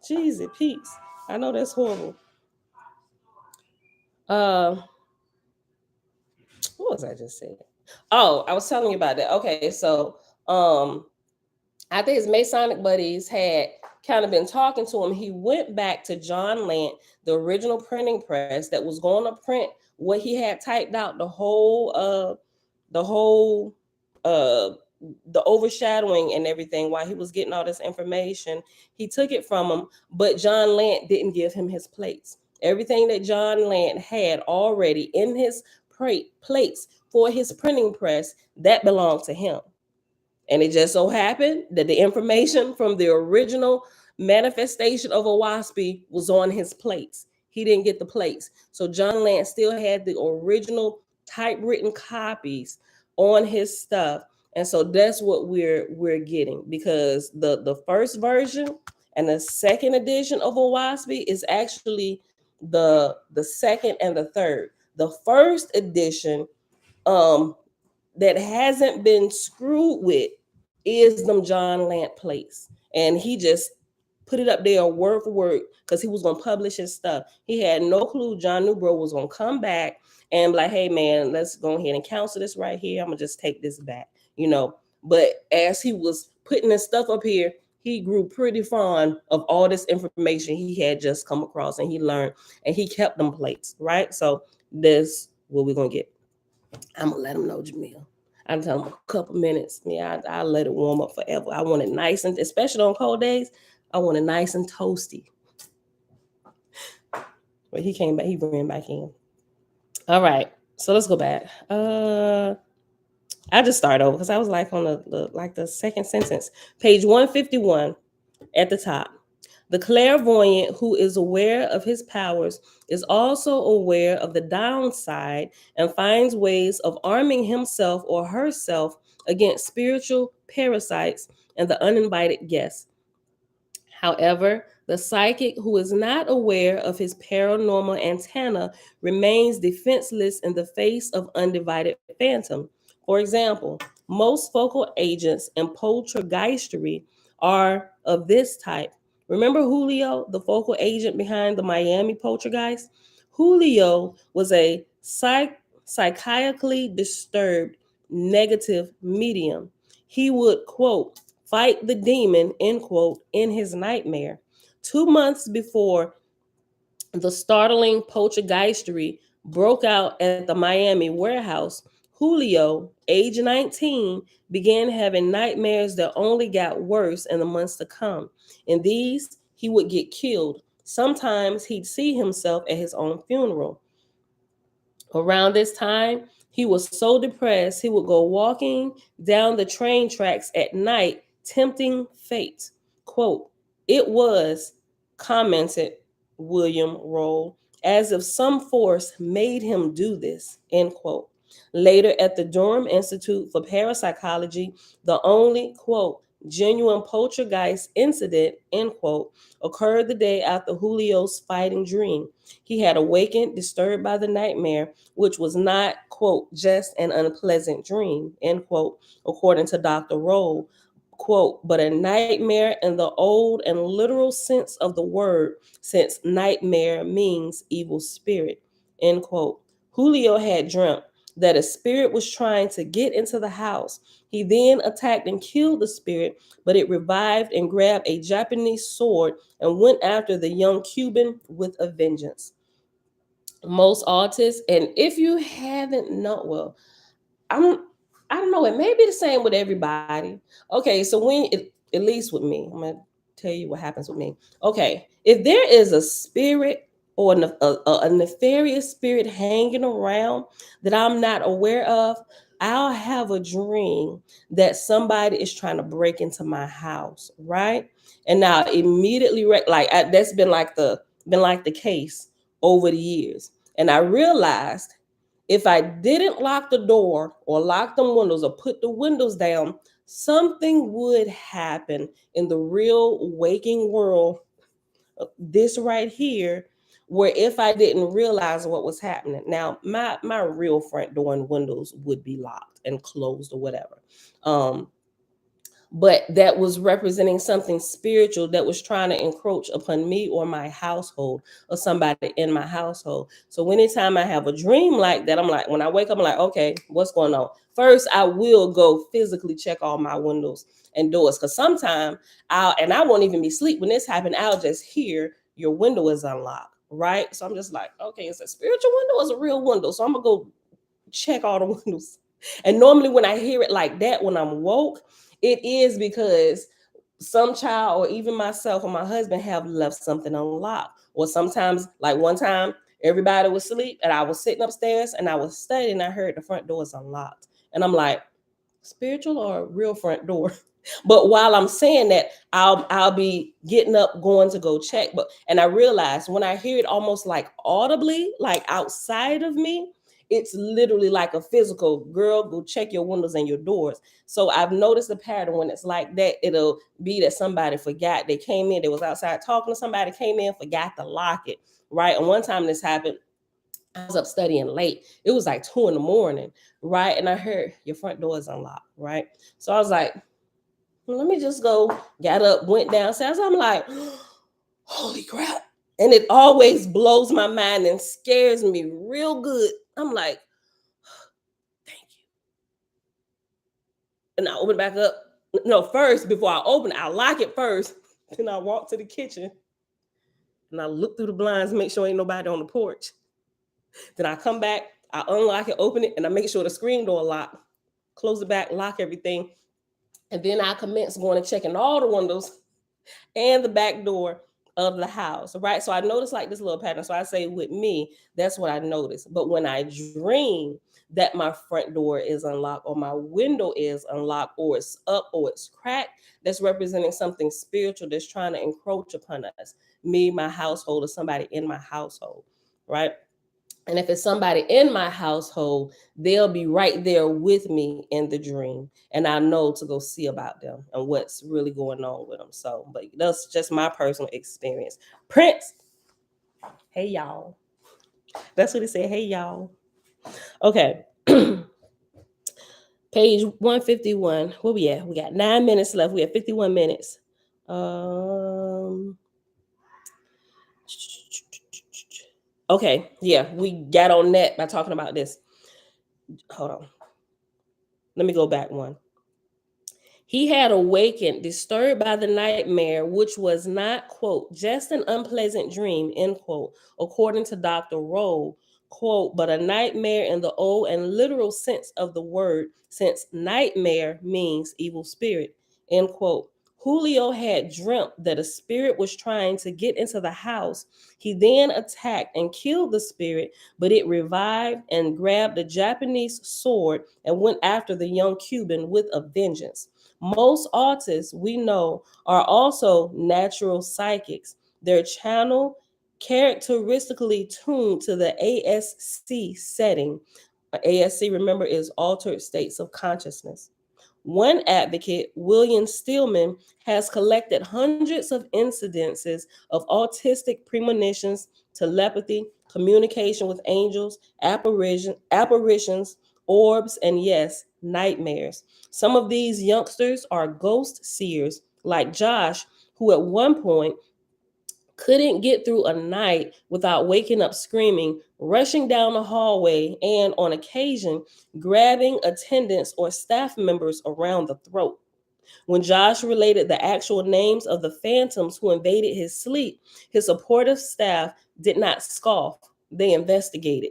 Jeez, it peaks. I know that's horrible. What was I just saying? Oh, I was telling you about that. Okay, so I think his Masonic buddies had kind of been talking to him. He went back to John Lant, the original printing press that was going to print what he had typed out, the overshadowing and everything while he was getting all this information. He took it from him, but John Lant didn't give him his plates. Everything that John Lant had already in his plates for his printing press, that belonged to him. And it just so happened that the information from the original manifestation of Oahspe was on his plates. He didn't get the plates. So John Lant still had the original typewritten copies on his stuff. And so that's what we're getting, because the first version and the second edition of Oahspe is actually the second and the third. The first edition that hasn't been screwed with is them John Lant plates. and he just put it up there word for word because he was gonna publish his stuff. He had no clue John Newbro was gonna come back and be like, hey man, let's go ahead and cancel this right here. I'm gonna just take this back, you know. But as he was putting this stuff up here, he grew pretty fond of all this information he had just come across, and he learned, and he kept them plates, right? So this what we're gonna get. I'm gonna let him know, Jamil. I'll tell him a couple minutes. Yeah, I'll let it warm up forever. I want it nice, and especially on cold days, I want it nice and toasty. But he came back, he ran back in. All right, so let's go back. I just start over because I was like on the second sentence, page 151 at the top. The clairvoyant who is aware of his powers is also aware of the downside and finds ways of arming himself or herself against spiritual parasites and the uninvited guests. However, the psychic who is not aware of his paranormal antenna remains defenseless in the face of undivided phantom. For example, most focal agents and poltergeistery are of this type. Remember Julio, the focal agent behind the Miami poltergeist? Julio was a psychiatrically disturbed negative medium. He would, quote, fight the demon, end quote, in his nightmare. 2 months before the startling poltergeistery broke out at the Miami warehouse, Julio, age 19, began having nightmares that only got worse in the months to come. In these, he would get killed. Sometimes he'd see himself at his own funeral. Around this time, he was so depressed he would go walking down the train tracks at night, tempting fate. Quote, it was, commented William Roll, as if some force made him do this, end quote. Later at the Durham Institute for Parapsychology, the only, quote, genuine poltergeist incident, end quote, occurred the day after Julio's fighting dream. He had awakened, disturbed by the nightmare, which was not, quote, just an unpleasant dream, end quote, according to Dr. Roll, quote, but a nightmare in the old and literal sense of the word, since nightmare means evil spirit, end quote. Julio had dreamt that a spirit was trying to get into the house. He then attacked and killed the spirit, but it revived and grabbed a Japanese sword and went after the young Cuban with a vengeance. Most artists, and if you haven't known, well, I'm I don't know, it may be the same with everybody. Okay, so at least with me, I'm gonna tell you what happens with me. Okay, if there is a spirit or a nefarious spirit hanging around that I'm not aware of, I'll have a dream that somebody is trying to break into my house, right? And now immediately, that's been like the case over the years, and I realized if I didn't lock the door or lock the windows or put the windows down, something would happen in the real waking world, this right here, where if I didn't realize what was happening. Now, my real front door and windows would be locked and closed or whatever. Um, but that was representing something spiritual that was trying to encroach upon me or my household or somebody in my household. So anytime I have a dream like that, I'm like, when I wake up, I'm like, okay, what's going on? First, I will go physically check all my windows and doors, because sometimes I won't even be asleep when this happened. I'll just hear your window is unlocked, right? So I'm just like, okay, it's a spiritual window or it's a real window. So I'm gonna go check all the windows. And normally when I hear it like that, when I'm woke, it is because some child or even myself or my husband have left something unlocked. Or sometimes, like one time, everybody was asleep and I was sitting upstairs and I was studying and I heard the front door is unlocked. And I'm like, spiritual or real front door? But while I'm saying that, I'll be getting up, going to go check. And I realized when I hear it almost like audibly, like outside of me, it's literally like a physical girl, go check your windows and your doors. So I've noticed a pattern when it's like that. It'll be that somebody forgot. They came in, they was outside talking to somebody, came in, forgot to lock it. Right. And one time this happened, I was up studying late. It was like 2 in the morning, right? And I heard your front door is unlocked, right? So I was like, let me just go. Got up, went downstairs. I'm like, holy crap. And it always blows my mind and scares me real good. I'm like, thank you. And I open it back up. No, first, before I open it, I lock it first. Then I walk to the kitchen and I look through the blinds, make sure ain't nobody on the porch. Then I come back, I unlock it, open it, and I make sure the screen door locked. Close it back, lock everything. And then I commence going and checking all the windows and the back door of the house, right? So I noticed like this little pattern. So I say with me, that's what I noticed. But when I dream that my front door is unlocked or my window is unlocked or it's up or it's cracked, that's representing something spiritual that's trying to encroach upon us, me, my household, or somebody in my household, right? And if it's somebody in my household, they'll be right there with me in the dream. And I know to go see about them and what's really going on with them. So, but that's just my personal experience. Prince, hey y'all. That's what he said. Hey y'all. Okay. Page 151. Where we at? We got 9 minutes left. We have 51 minutes. Okay, yeah, we got on that by talking about this. Hold on. Let me go back one. He had awakened, disturbed by the nightmare, which was not, quote, just an unpleasant dream, end quote, according to Dr. Rowe, quote, but a nightmare in the old and literal sense of the word, since nightmare means evil spirit, end quote. Julio had dreamt that a spirit was trying to get into the house. He then attacked and killed the spirit, but it revived and grabbed a Japanese sword and went after the young Cuban with a vengeance. Most autists we know are also natural psychics. Their channel characteristically tuned to the ASC setting. ASC, remember, is altered states of consciousness. One advocate, William Stillman, has collected hundreds of incidences of autistic premonitions, telepathy, communication with angels, apparitions, orbs, and yes, nightmares. Some of these youngsters are ghost seers, like Josh, who at one point couldn't get through a night without waking up screaming, rushing down the hallway, and on occasion, grabbing attendants or staff members around the throat. When Josh related the actual names of the phantoms who invaded his sleep, his supportive staff did not scoff, they investigated.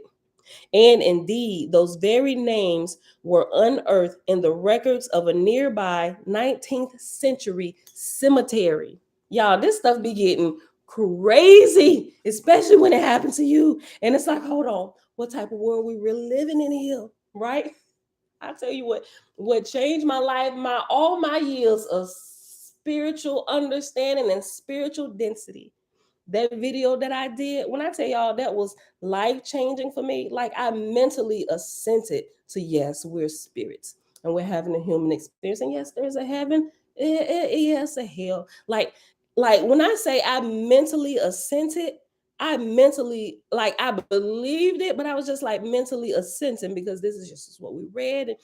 And indeed, those very names were unearthed in the records of a nearby 19th century cemetery. Y'all, this stuff be getting crazy, especially when it happens to you. And it's like, hold on, what type of world we really living in here, right? I tell you what changed my life, my all my years of spiritual understanding and spiritual density, that video that I did, when I tell y'all that was life changing for me, like I mentally assented to yes, we're spirits and we're having a human experience. And yes, there's a heaven, yes, a hell. Like when I say I mentally assented, I mentally like I believed it, but I was just like mentally assenting because this is just what we read. And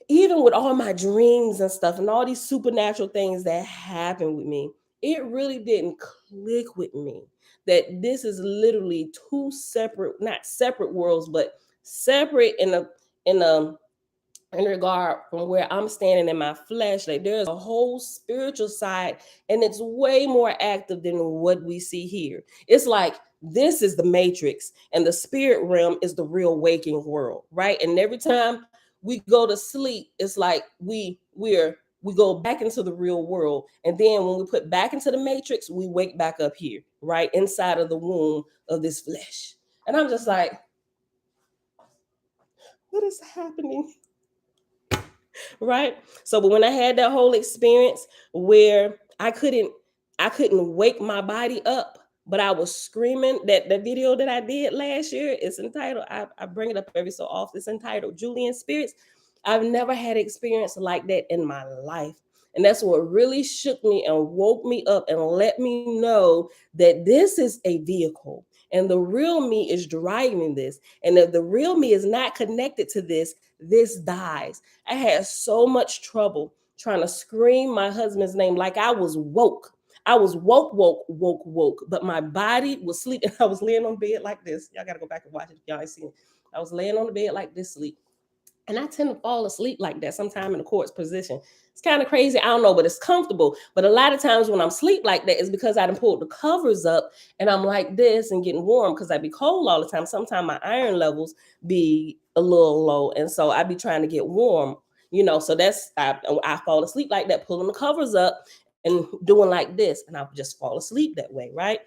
even with all my dreams and stuff and all these supernatural things that happened with me, it really didn't click with me that this is literally two separate, not separate worlds, but separate in a in regard from where I'm standing in my flesh. Like there's a whole spiritual side, and it's way more active than what we see here. It's like this is the matrix, and the spirit realm is the real waking world, right? And every time we go to sleep, it's like we go back into the real world, and then when we put back into the matrix, we wake back up here, right inside of the womb of this flesh. And I'm just like, what is happening? Right? So but when I had that whole experience where I couldn't wake my body up, but I was screaming, that the video that I did last year is entitled, I bring it up every so often, it's entitled Julian Spirits. I've never had experience like that in my life. And that's what really shook me and woke me up and let me know that this is a vehicle and the real me is driving this. And if the real me is not connected to this, this dies. I had so much trouble trying to scream my husband's name like I was woke. I was woke, but my body was sleeping. I was laying on bed like this. Y'all gotta go back and watch it if y'all ain't seen it. I was laying on the bed like this, sleep. And I tend to fall asleep like that sometime in the corpse position. It's kind of crazy. I don't know, but it's comfortable. But a lot of times when I'm asleep like that, it's because I done pulled the covers up and I'm like this and getting warm because I be cold all the time. Sometimes my iron levels be a little low. And so I be trying to get warm, So I fall asleep like that, pulling the covers up and doing like this. And I just fall asleep that way, right?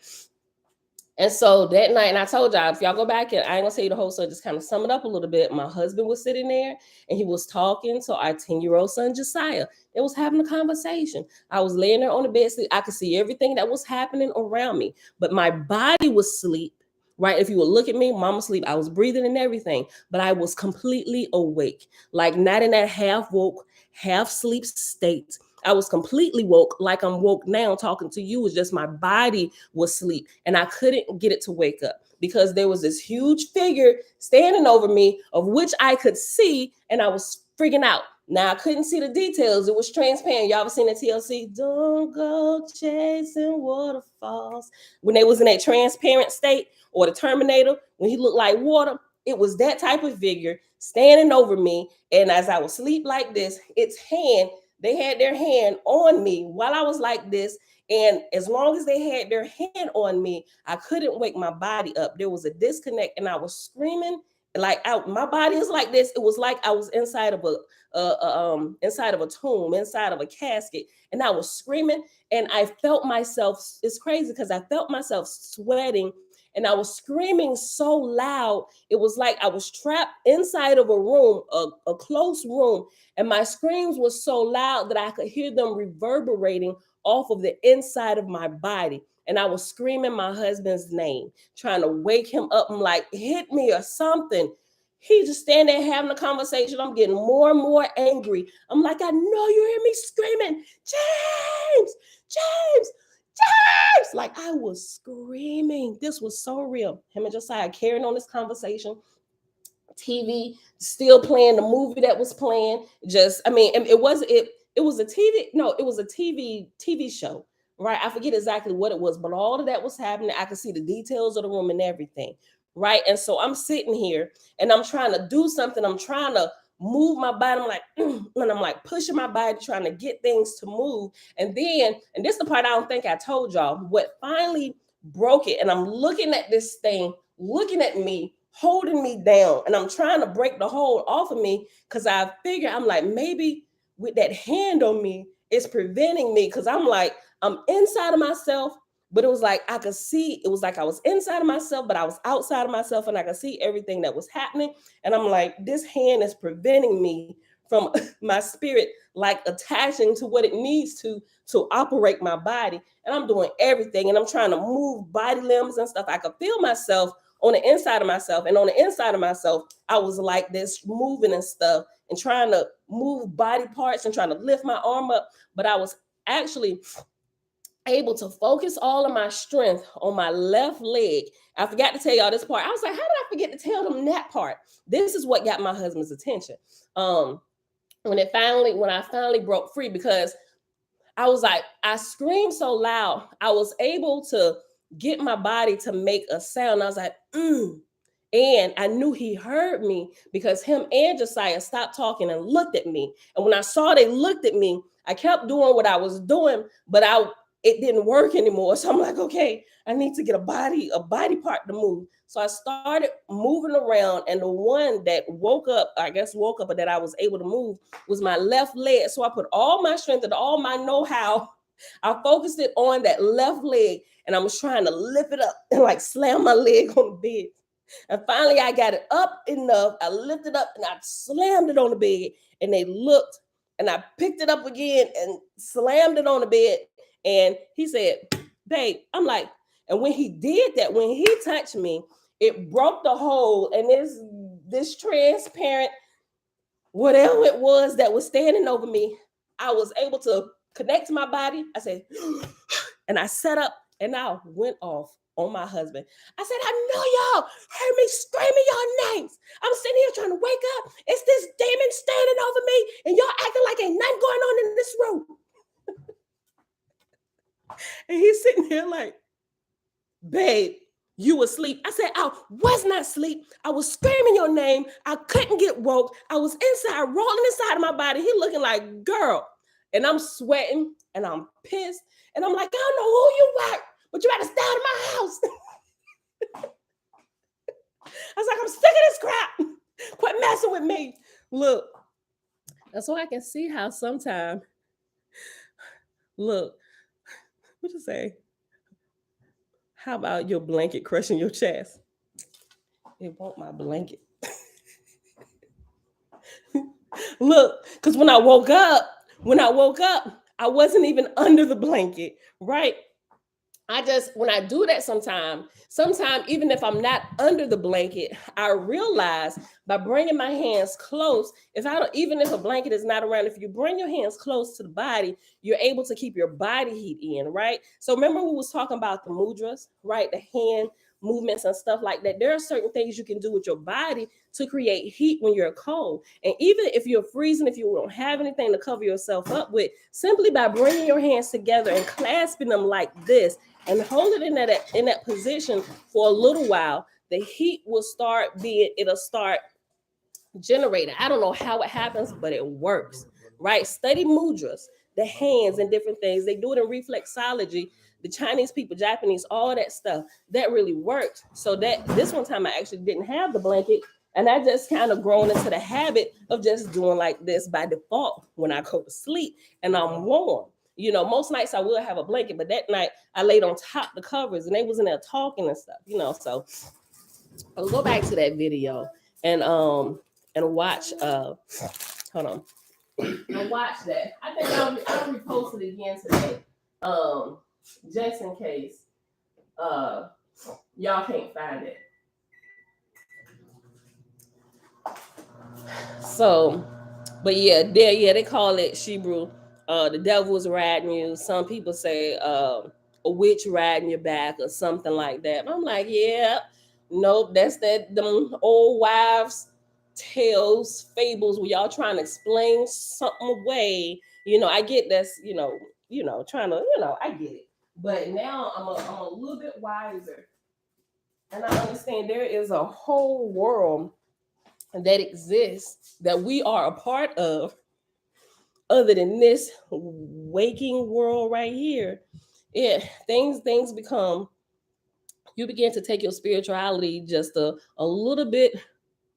And so that night, and I told y'all, if y'all go back and I ain't gonna tell you the whole story, just kind of sum it up a little bit. My husband was sitting there and he was talking to our 10-year-old son, Josiah. They was having a conversation. I was laying there on the bed, sleep. I could see everything that was happening around me, but my body was asleep. Right. If you would look at me, mama sleep. I was breathing and everything, but I was completely awake, like not in that half woke, half sleep state. I was completely woke, like I'm woke now talking to you. It's just my body was asleep and I couldn't get it to wake up because there was this huge figure standing over me of which I could see and I was freaking out. Now I couldn't see the details. It was transparent. Y'all ever seen the TLC? Don't go chasing waterfalls. When they was in that transparent state, or the Terminator, when he looked like water, it was that type of figure standing over me. And as I was asleep like this, they had their hand on me while I was like this. And as long as they had their hand on me, I couldn't wake my body up. There was a disconnect and I was screaming my body is like this. It was like I was inside of inside of a tomb, inside of a casket, and I was screaming. And I felt myself. It's crazy because I felt myself sweating, and I was screaming so loud. It was like I was trapped inside of a room, a close room, and my screams were so loud that I could hear them reverberating off of the inside of my body. And I was screaming my husband's name, trying to wake him up. I'm like, hit me or something. He just standing there having a conversation. I'm getting more and more angry. I'm like, I know you hear me screaming, James, James, James. Like I was screaming. This was so real. Him and Josiah carrying on this conversation. TV still playing the movie that was playing. It was a TV. No, it was a TV show. Right. I forget exactly what it was, but all of that was happening. I could see the details of the room and everything. Right. And so I'm sitting here and I'm trying to do something. I'm trying to move my body. I'm like, and I'm like pushing my body, trying to get things to move. And this is the part I don't think I told y'all. What finally broke it, and I'm looking at this thing, looking at me, holding me down, and I'm trying to break the hold off of me because I figure I'm like, maybe with that hand on me, it's preventing me because I'm like, I'm inside of myself, but it was like I could see, it was like I was inside of myself, but I was outside of myself and I could see everything that was happening. And I'm like, this hand is preventing me from my spirit, like attaching to what it needs to operate my body. And I'm doing everything and I'm trying to move body limbs and stuff. I could feel myself on the inside of myself. And on the inside of myself, I was like this moving and stuff and trying to move body parts and trying to lift my arm up. But I was actually able to focus all of my strength on my left leg. I forgot to tell y'all this part. I was like, how did I forget to tell them that part? This is what got my husband's attention. When I finally broke free, because I was like, I screamed so loud, I was able to get my body to make a sound. I was like, And I knew he heard me because him and Josiah stopped talking and looked at me. And when I saw they looked at me, I kept doing what I was doing, but it didn't work anymore. So I'm like, okay, I need to get a body part to move. So I started moving around, and the one that woke up, but that I was able to move was my left leg. So I put all my strength and all my know-how. I focused it on that left leg, and I was trying to lift it up and like slam my leg on the bed. And finally, I got it up enough. I lifted up and I slammed it on the bed. And they looked, and I picked it up again and slammed it on the bed. And he said, babe, I'm like, and when he did that, when he touched me, it broke the hole. And this transparent, whatever it was that was standing over me, I was able to connect to my body. I said, and I sat up and I went off on my husband. I said, I know y'all heard me screaming your names. I'm sitting here trying to wake up. It's this demon standing over me, and y'all acting like ain't nothing going on in this room. And he's sitting here like, babe, you asleep. I said, I was not asleep. I was screaming your name. I couldn't get woke. I was inside, rolling inside of my body. He looking like, girl. And I'm sweating and I'm pissed. And I'm like, I don't know who you are, but you better stay out of my house. I was like, I'm sick of this crap. Quit messing with me. Look, that's why I can see how sometimes, look, what you say? How about your blanket crushing your chest? It won't my blanket. Look, because when I woke up, I wasn't even under the blanket, right? When I do that sometimes even if I'm not under the blanket, I realize by bringing my hands close, even if a blanket is not around, if you bring your hands close to the body, you're able to keep your body heat in, right? So remember we was talking about the mudras, right? The hand movements and stuff like that. There are certain things you can do with your body to create heat when you're cold. And even if you're freezing, if you don't have anything to cover yourself up with, simply by bringing your hands together and clasping them like this and hold it in that position for a little while, the heat will it'll start generating. I don't know how it happens, but it works, right? Study mudras, the hands and different things. They do it in reflexology. The Chinese people, Japanese, all that stuff, that really worked. So that this one time I actually didn't have the blanket, and I just kind of grown into the habit of just doing like this by default when I go to sleep and I'm warm. You know, most nights I will have a blanket, but that night I laid on top the covers and they was in there talking and stuff, you know. So I'll go back to that video and watch hold on. And watch that. I think I'll repost it again today. Just in case y'all can't find it. So, but yeah, they call it Shibru. The devil's riding you. Some people say a witch riding your back or something like that. But I'm like, yeah, nope, that's them old wives' tales, fables where y'all trying to explain something away. You know, I get that's, trying to, I get it. But now I'm a little bit wiser. And I understand there is a whole world that exists that we are a part of other than this waking world right here. Things become, you begin to take your spirituality just a little bit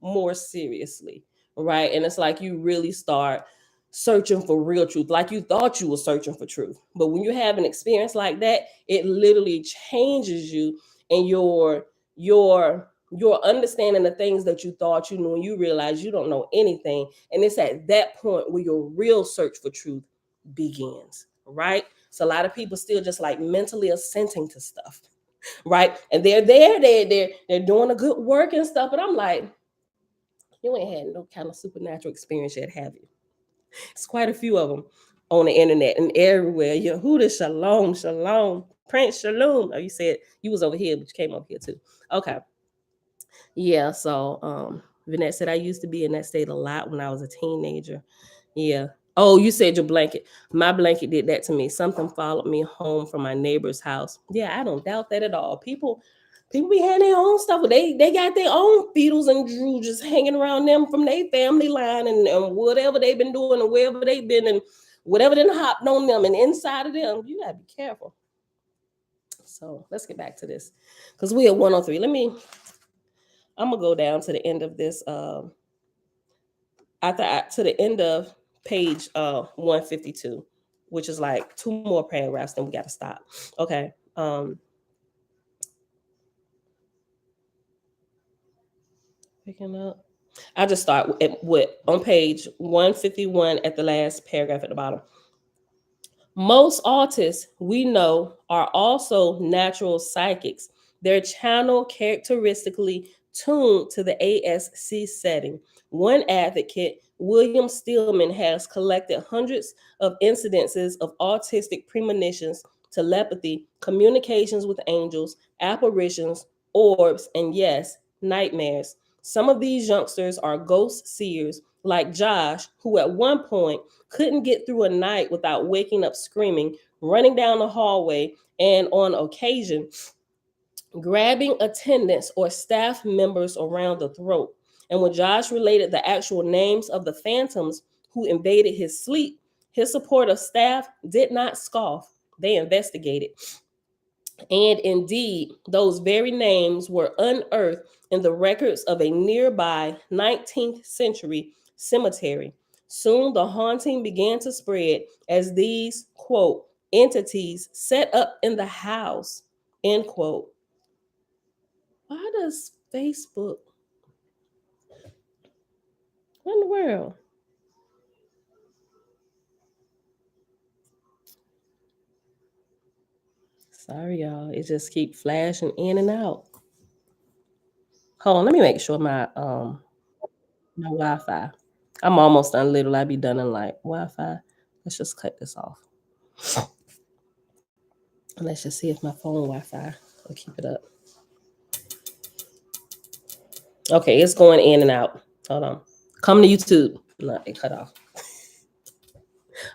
more seriously, right? And it's like you really start searching for real truth, like you thought you were searching for truth. But when you have an experience like that, it literally changes you, and your understanding the things that you thought you knew, and you realize you don't know anything. And it's at that point where your real search for truth begins, right? So a lot of people still just like mentally assenting to stuff, right? And they're doing a good work and stuff, but I'm like, you ain't had no kind of supernatural experience yet, have you? It's quite a few of them on the internet and everywhere. Yehuda Shalom, Shalom, Prince Shalom. Oh, you said you was over here, but you came over here too. Okay. Yeah, so Vanette said I used to be in that state a lot when I was a teenager. Yeah. Oh, you said your blanket. My blanket did that to me. Something followed me home from my neighbor's house. Yeah, I don't doubt that at all. People be having their own stuff. They got their own beetles and drew just hanging around them from their family line and whatever they've been doing and wherever they've been and whatever then hopped on them and inside of them. You gotta be careful. So let's get back to this. Because we at 103. I'm gonna go down to the end of this to the end of page 152, which is like 2 more paragraphs, then we got to stop. Okay. Picking up. I'll just start with on page 151 at the last paragraph at the bottom. Most autists we know are also natural psychics. Their channel characteristically tuned to the ASC setting. One advocate, William Stillman, has collected hundreds of incidences of autistic premonitions telepathy, communications with angels, apparitions, orbs, and yes, nightmares. Some of these youngsters are ghost seers, like Josh, who at one point couldn't get through a night without waking up screaming, running down the hallway, and on occasion, grabbing attendants or staff members around the throat. And when Josh related the actual names of the phantoms who invaded his sleep, his supportive staff did not scoff. They investigated. And indeed, those very names were unearthed in the records of a nearby 19th century cemetery. Soon the haunting began to spread as these, quote, entities set up in the house, end quote. Why does Facebook, what in the world? Sorry, y'all. It just keep flashing in and out. Hold on, let me make sure my Wi-Fi. I'm almost done. Little, I be done in like Wi-Fi. Let's just cut this off. Let's just see if my phone Wi-Fi will keep it up. Okay, it's going in and out. Hold on. Come to YouTube. No, it cut off.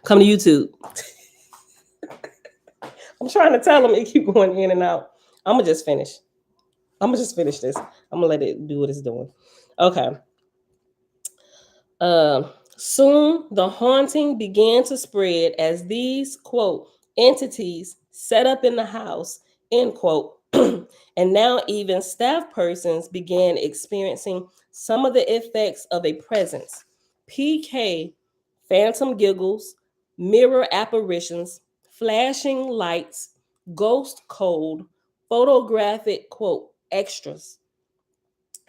Come to YouTube. I'm trying to tell them it keep going in and out. I'm gonna just finish. This. I'm gonna let it do what it's doing. Okay. Soon the haunting began to spread as these, quote, entities set up in the house, end quote. And now even staff persons began experiencing some of the effects of a presence. PK, phantom giggles, mirror apparitions, flashing lights, ghost cold, photographic, quote, extras,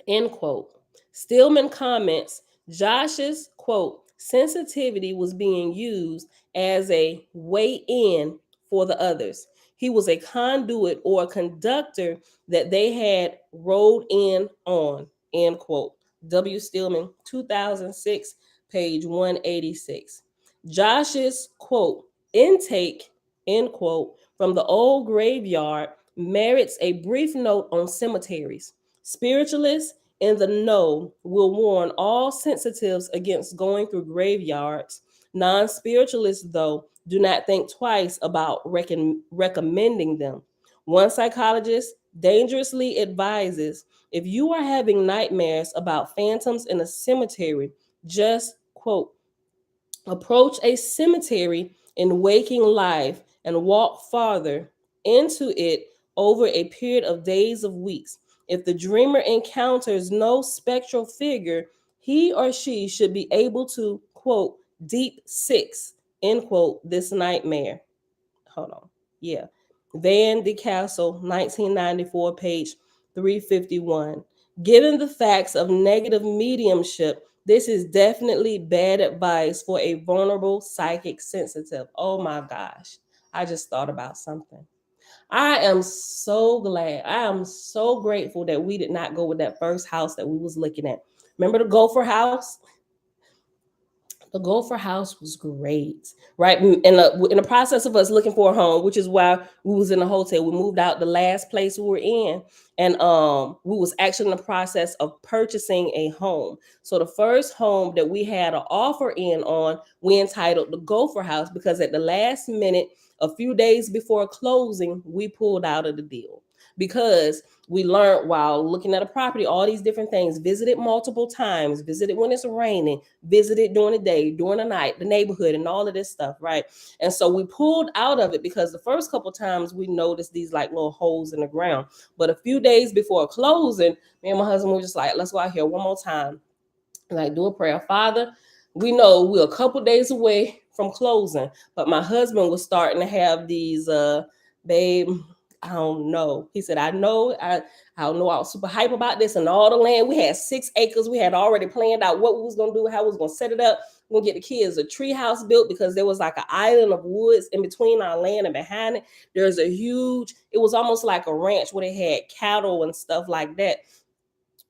end quote. Stillman comments Josh's, quote, sensitivity was being used as a way in for the others. He was a conduit or a conductor that they had rode in on, end quote. W. Stillman, 2006, page 186. Josh's, quote, intake, end quote, from the old graveyard merits a brief note on cemeteries. Spiritualists in the know will warn all sensitives against going through graveyards. Non spiritualists, though, do not think twice about recommending them. One psychologist dangerously advises if you are having nightmares about phantoms in a cemetery, just, quote, approach a cemetery in waking life and walk farther into it over a period of days of weeks. If the dreamer encounters no spectral figure, he or she should be able to, quote, deep six, end quote, this nightmare. Hold on. Yeah. Van de Castle, 1994, page 351. Given the facts of negative mediumship, this is definitely bad advice for a vulnerable psychic sensitive. Oh my gosh. I just thought about something. I am so glad. I am so grateful that we did not go with that first house that we was looking at. Remember the Gopher house? The Gopher house was great, right? In the process of us looking for a home, which is why we was in a hotel. We moved out the last place we were in, and we was actually in the process of purchasing a home. So the first home that we had an offer in on, we entitled the Gopher house because at the last minute, a few days before closing, we pulled out of the deal because we learned while looking at a property all these different things, visited multiple times, visited when it's raining, visited during the day, during the night, the neighborhood, and all of this stuff, right? And so we pulled out of it because the first couple times we noticed these like little holes in the ground. But a few days before closing, me and my husband were just like, let's go out here one more time, like do a prayer. Father, we know we're a couple days away from closing, but my husband was starting to have these babe, I don't know. He said, I don't know. I was super hype about this and all the land. We had 6 acres. We had already planned out what we was gonna do, how we was gonna set it up. We're gonna get the kids a tree house built because there was like an island of woods in between our land and behind it. There's a huge, it was almost like a ranch where they had cattle and stuff like that.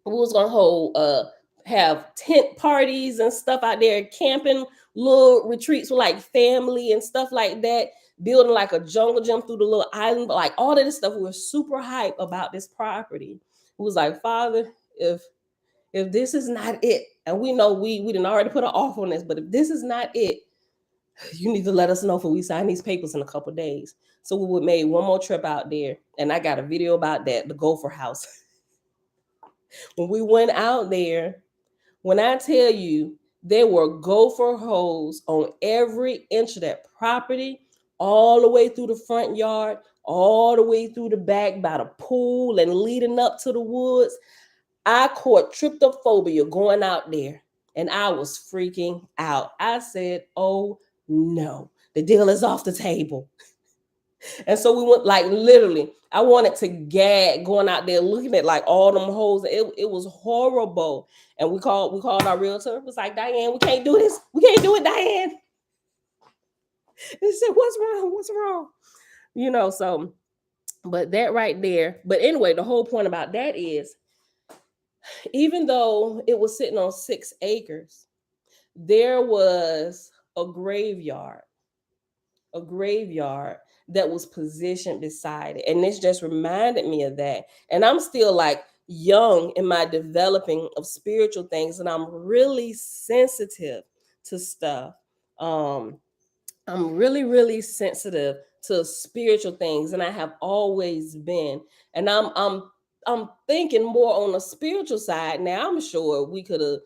We was gonna hold have tent parties and stuff out there, camping, little retreats with like family and stuff like that. building like a jungle gym through the little island, like all of this stuff. We were super hype about this property. It was like, Father, if this is not it, and we know we didn't already put an offer on this, but if this is not it, you need to let us know, for we sign these papers in a couple of days. So we would made one more trip out there, and I got a video about that, the Gopher House. When we went out there, when I tell you there were gopher holes on every inch of that property, all the way through the front yard, all the way through the back by the pool and leading up to the woods. I caught tryptophobia going out there, and I was freaking out. I said, oh no, the deal is off the table. And so we went, like, literally, I wanted to gag going out there looking at like all them holes. It was horrible. And we called our realtor. It was like, Diane, we can't do this. We can't do it, Diane. He said, what's wrong? What's wrong? So, but that right there. But anyway, the whole point about that is, even though it was sitting on 6 acres, there was a graveyard that was positioned beside it. And this just reminded me of that. And I'm still like young in my developing of spiritual things, and I'm really sensitive to stuff. Um, I'm really, really sensitive to spiritual things, and I have always been. And I'm thinking more on the spiritual side now. I'm sure we could have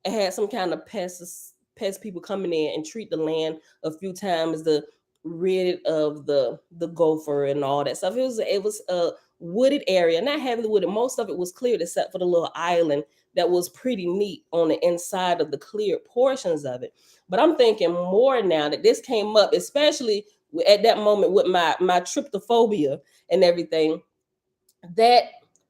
had some kind of pest people coming in and treat the land a few times to rid it of the gopher and all that stuff. It was a wooded area, not heavily wooded. Most of it was cleared except for the little island that was pretty neat on the inside of the cleared portions of it. But I'm thinking more now that this came up, especially at that moment with my tryptophobia and everything, that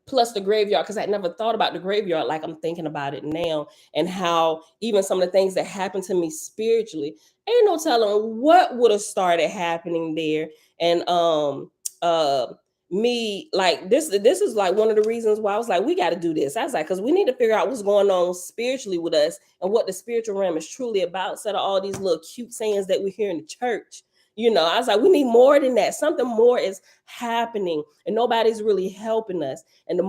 plus the graveyard, because I never thought about the graveyard like I'm thinking about it now, and how even some of the things that happened to me spiritually, ain't no telling what would have started happening there. And uh me, like, this is like one of the reasons why I was like, we got to do this. I was like, because we need to figure out what's going on spiritually with us and what the spiritual realm is truly about, instead of all these little cute sayings that we hear in the church. I was like, we need more than that. Something more is happening, and nobody's really helping us. And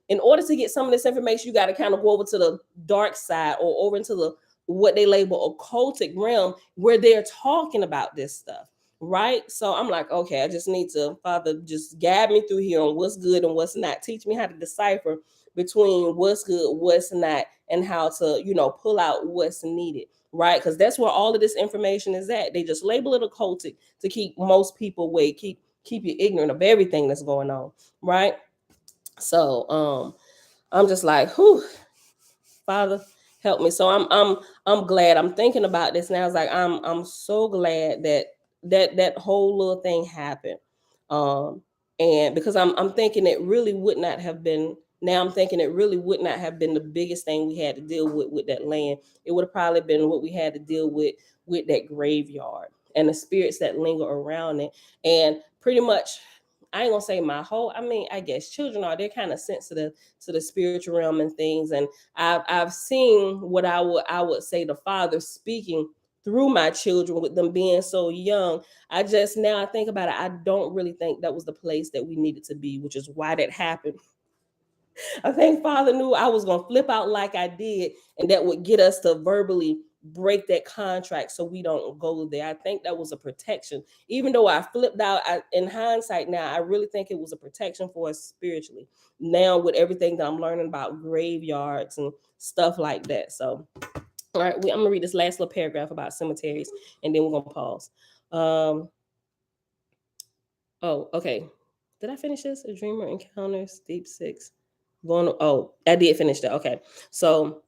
in order to get some of this information, you got to kind of go over to the dark side, or over into the what they label occultic realm, where they're talking about this stuff, right? So I'm like, okay, I just need to, Father, just guide me through here on what's good and what's not. Teach me how to decipher between what's good, what's not, and how to, pull out what's needed, right? Because that's where all of this information is at. They just label it occultic to keep most people away, keep you ignorant of everything that's going on, right? So I'm just like, whew, Father, help me. So I'm glad. I'm thinking about this now. I was like, I'm so glad that whole little thing happened. Um, and because I'm thinking it really would not have been. Now I'm thinking it really would not have been the biggest thing we had to deal with that land. It would have probably been what we had to deal with that graveyard and the spirits that linger around it. And pretty much, I ain't gonna say my whole. I mean, I guess children are, they're kind of sensitive to the spiritual realm and things. And I've seen what I would say the Father speaking through my children with them being so young. I just, now I think about it, I don't really think that was the place that we needed to be, which is why that happened. I think Father knew I was going to flip out like I did, and that would get us to verbally break that contract so we don't go there. I think that was a protection. Even though I flipped out, in hindsight now, I really think it was a protection for us spiritually. Now, with everything that I'm learning about graveyards and stuff like that. So, all right, I'm going to read this last little paragraph about cemeteries, and then we're going to pause. Oh, okay. Did I finish this? A dreamer encounters deep six. I did finish that. Okay. So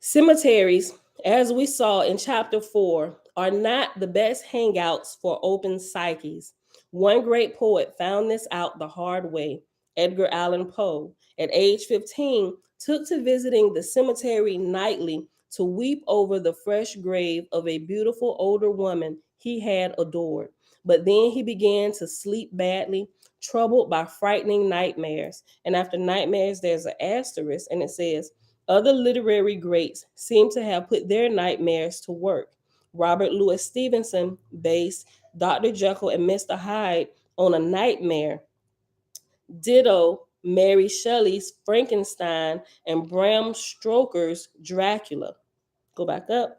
cemeteries, as we saw in chapter 4, are not the best hangouts for open psyches. One great poet found this out the hard way. Edgar Allan Poe, at age 15, took to visiting the cemetery nightly to weep over the fresh grave of a beautiful older woman he had adored. But then he began to sleep badly, troubled by frightening nightmares. And after nightmares, there's an asterisk, and it says, other literary greats seem to have put their nightmares to work. Robert Louis Stevenson based Dr. Jekyll and Mr. Hyde on a Nightmare, ditto Mary Shelley's Frankenstein and Bram Stoker's Dracula. Go back up.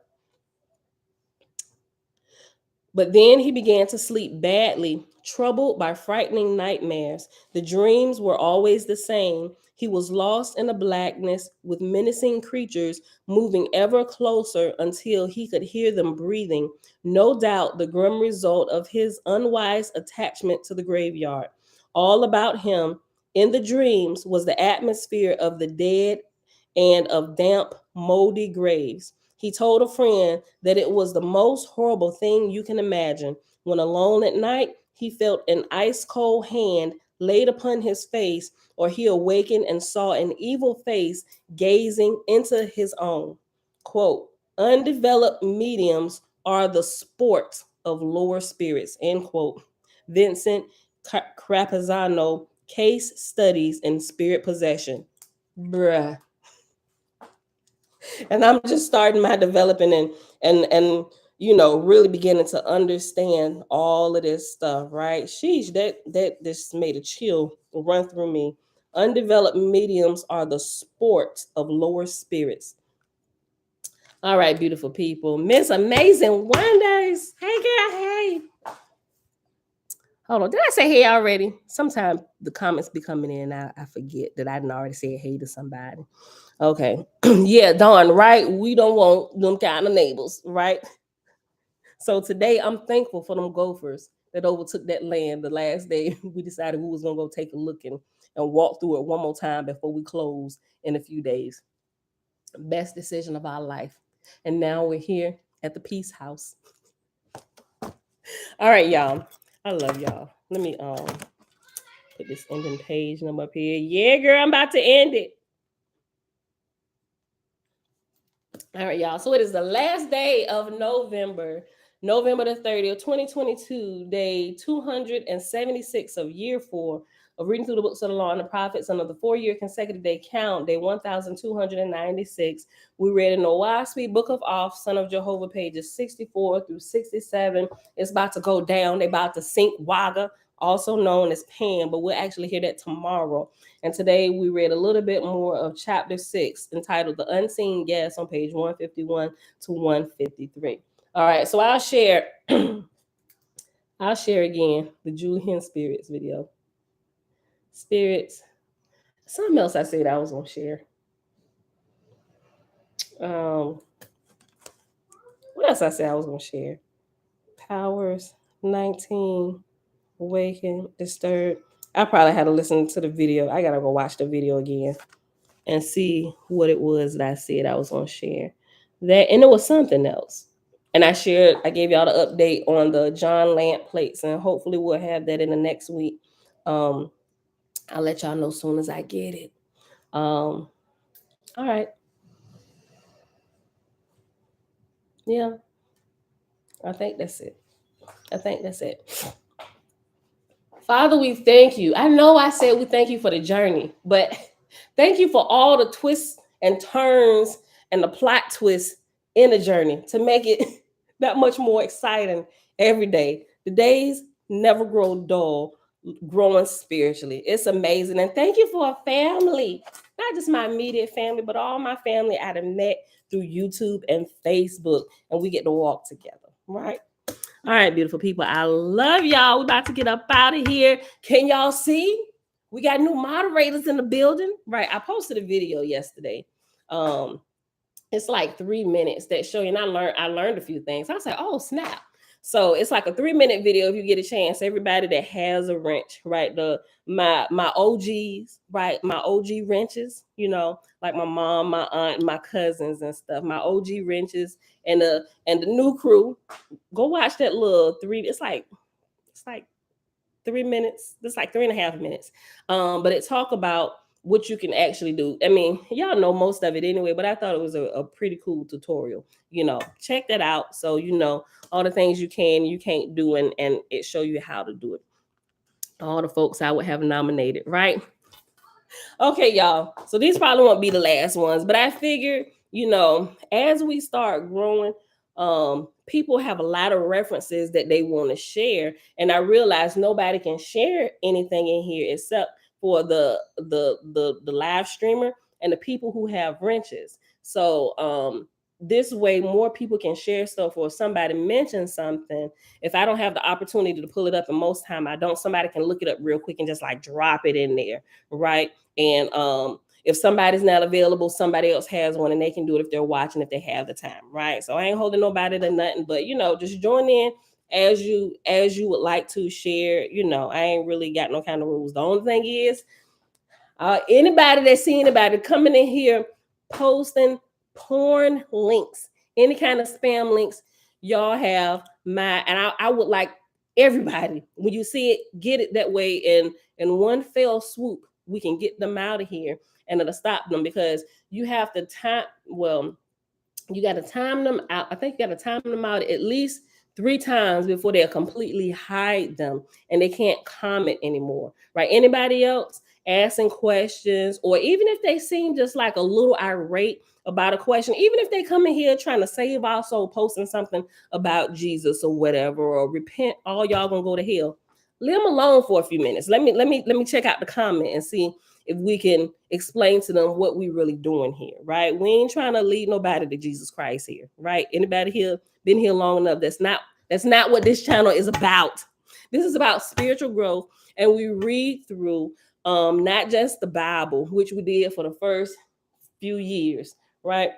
But then he began to sleep badly, troubled by frightening nightmares. The dreams were always the same. He was lost in the blackness with menacing creatures moving ever closer until he could hear them breathing. No doubt the grim result of his unwise attachment to the graveyard. All about him in the dreams was the atmosphere of the dead and of damp, moldy graves. He told a friend that it was the most horrible thing you can imagine. When alone at night, he felt an ice cold hand laid upon his face, or he awakened and saw an evil face gazing into his own. Quote, undeveloped mediums are the sport of lower spirits, end quote. Vincent Crapazano, Case Studies in Spirit Possession. Bruh. And I'm just starting my developing and really beginning to understand all of this stuff, right? Sheesh, that just made a chill run through me. Undeveloped mediums are the sport of lower spirits. All right, beautiful people. Miss Amazing Wonders. Hey girl, hey. Hold on. Did I say hey already? Sometimes the comments be coming in and I forget that I didn't already say hey to somebody. Okay. Yeah, Dawn, right? We don't want them kind of neighbors, right? So today I'm thankful for them gophers that overtook that land the last day. We decided we was gonna go take a look and walk through it one more time before we close in a few days. Best decision of our life. And now we're here at the Peace House. All right, y'all. I love y'all. Let me put this ending page number up here. Yeah, girl, I'm about to end it. All right, y'all. So it is the last day of November, November the 30th, 2022, day 276 of year 4 of reading through the books of the law and the prophets under the 4-year consecutive day count, day 1296. We read in the Oahspe Book of Off, Son of Jehovah, pages 64 through 67. It's about to go down. They're about to sink Wagga, also known as Pan, but we'll actually hear that tomorrow. And today we read a little bit more of chapter 6, entitled The Unseen Guest, on page 151 to 153. All right, so I'll share I'll share again the Julian Spirits video. Spirits. Something else I said I was gonna share. What else I said I was gonna share? Powers 19, Awaken, Disturbed. I probably had to listen to the video. I gotta go watch the video again and see what it was that I said I was gonna share. That, and it was something else. And I gave y'all the update on the John Lamp plates, and hopefully we'll have that in the next week. I'll let y'all know as soon as I get it. All right. Yeah, I think that's it. Father, we thank you. I know I said we thank you for the journey, but thank you for all the twists and turns and the plot twists in the journey to make it that much more exciting every day. The days never grow dull, growing spiritually. It's amazing. And thank you for a family, not just my immediate family, but all my family I have met through YouTube and Facebook, and we get to walk together, right? All right, beautiful people. I love y'all. We're about to get up out of here. Can y'all see? We got new moderators in the building. Right. I posted a video yesterday. It's like 3 minutes that show you, and I learned a few things. I was like, oh, snap. So it's like a 3-minute video if you get a chance. Everybody that has a wrench, right? My OGs, right? My OG wrenches, like my mom, my aunt, my cousins and stuff. My OG wrenches and the new crew. Go watch that little 3. It's like 3 minutes. It's like 3.5 minutes. But it talk about what you can actually do. I mean, y'all know most of it anyway, but I thought it was a pretty cool tutorial. Check that out. So all the things you can't do, and it show you how to do it. All the folks I would have nominated, right? Okay, y'all. So these probably won't be the last ones, but I figured, as we start growing, people have a lot of references that they want to share, and I realize nobody can share anything in here except for the live streamer and the people who have wrenches. So this way more people can share stuff, or if somebody mentions something, if I don't have the opportunity to pull it up, and most time I don't, somebody can look it up real quick and just like drop it in there, right? And if somebody's not available, somebody else has one and they can do it if they're watching, if they have the time, right? So I ain't holding nobody to nothing, but just join in as you would like to share. I ain't really got no kind of rules. The only thing is, anybody that see anybody coming in here posting porn links, any kind of spam links, y'all have my, and I would like everybody, when you see it, get it that way, and in one fell swoop we can get them out of here, and it'll stop them, because you have to time, well, you got to time them out. I think you got to time them out at least 3 times before they'll completely hide them and they can't comment anymore, right? Anybody else asking questions, or even if they seem just like a little irate about a question, even if they come in here trying to save our soul, posting something about Jesus or whatever, or repent, all y'all gonna go to hell. Leave them alone for a few minutes. Let me check out the comment and see if we can explain to them what we really doing here, right? We ain't trying to lead nobody to Jesus Christ here, right? Anybody here been here long enough? That's not what this channel is about. This is about spiritual growth, and we read through not just the Bible, which we did for the first few years, right?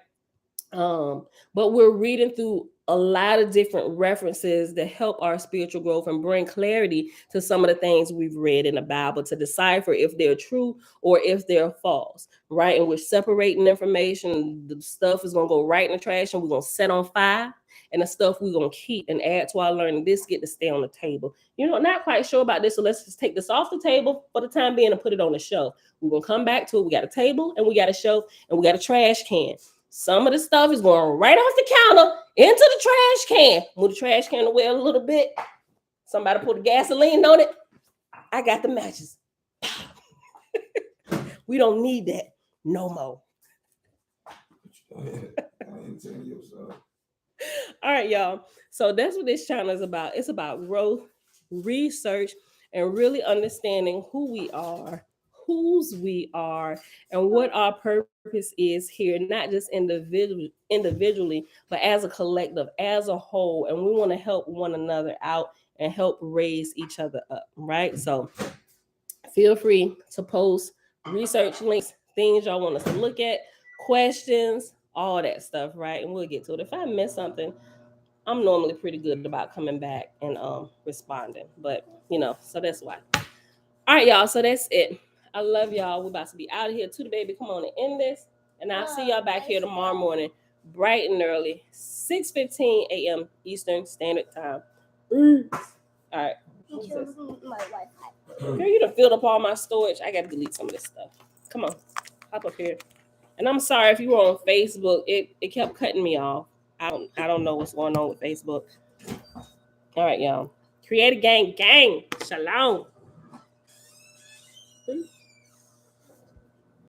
But we're reading through a lot of different references that help our spiritual growth and bring clarity to some of the things we've read in the Bible, to decipher if they're true or if they're false, right? And we're separating information. The stuff is going to go right in the trash and we're going to set on fire, and the stuff we're going to keep and add to our learning. This get to stay on the table. Not quite sure about this, so let's just take this off the table for the time being and put it on the shelf. We're going to come back to it. We got a table and we got a shelf and we got a trash can. Some of the stuff is going right off the counter into the trash can. Move the trash can away a little bit. Somebody put the gasoline on it. I got the matches. We don't need that no more. All right, y'all. So that's what this channel is about. It's about growth, research, and really understanding who we are, whose we are, and what our purpose is here, not just individually, but as a collective, as a whole. And we want to help one another out and help raise each other up, right? So feel free to post research links, things y'all want us to look at, questions, all that stuff, right? And we'll get to it. If I miss something, I'm normally pretty good about coming back and responding. But so that's why. All right, y'all. So that's it. I love y'all. We're about to be out of here. To the baby, come on and end this. And I'll see y'all back here tomorrow morning, bright and early, 6:15 a.m. Eastern Standard Time. All right. What's this? My Wi-Fi. Girl, you done filled up all my storage. I gotta delete some of this stuff. Come on, hop up here. And I'm sorry if you were on Facebook. It kept cutting me off. I don't know what's going on with Facebook. All right, y'all. Create a gang. Shalom.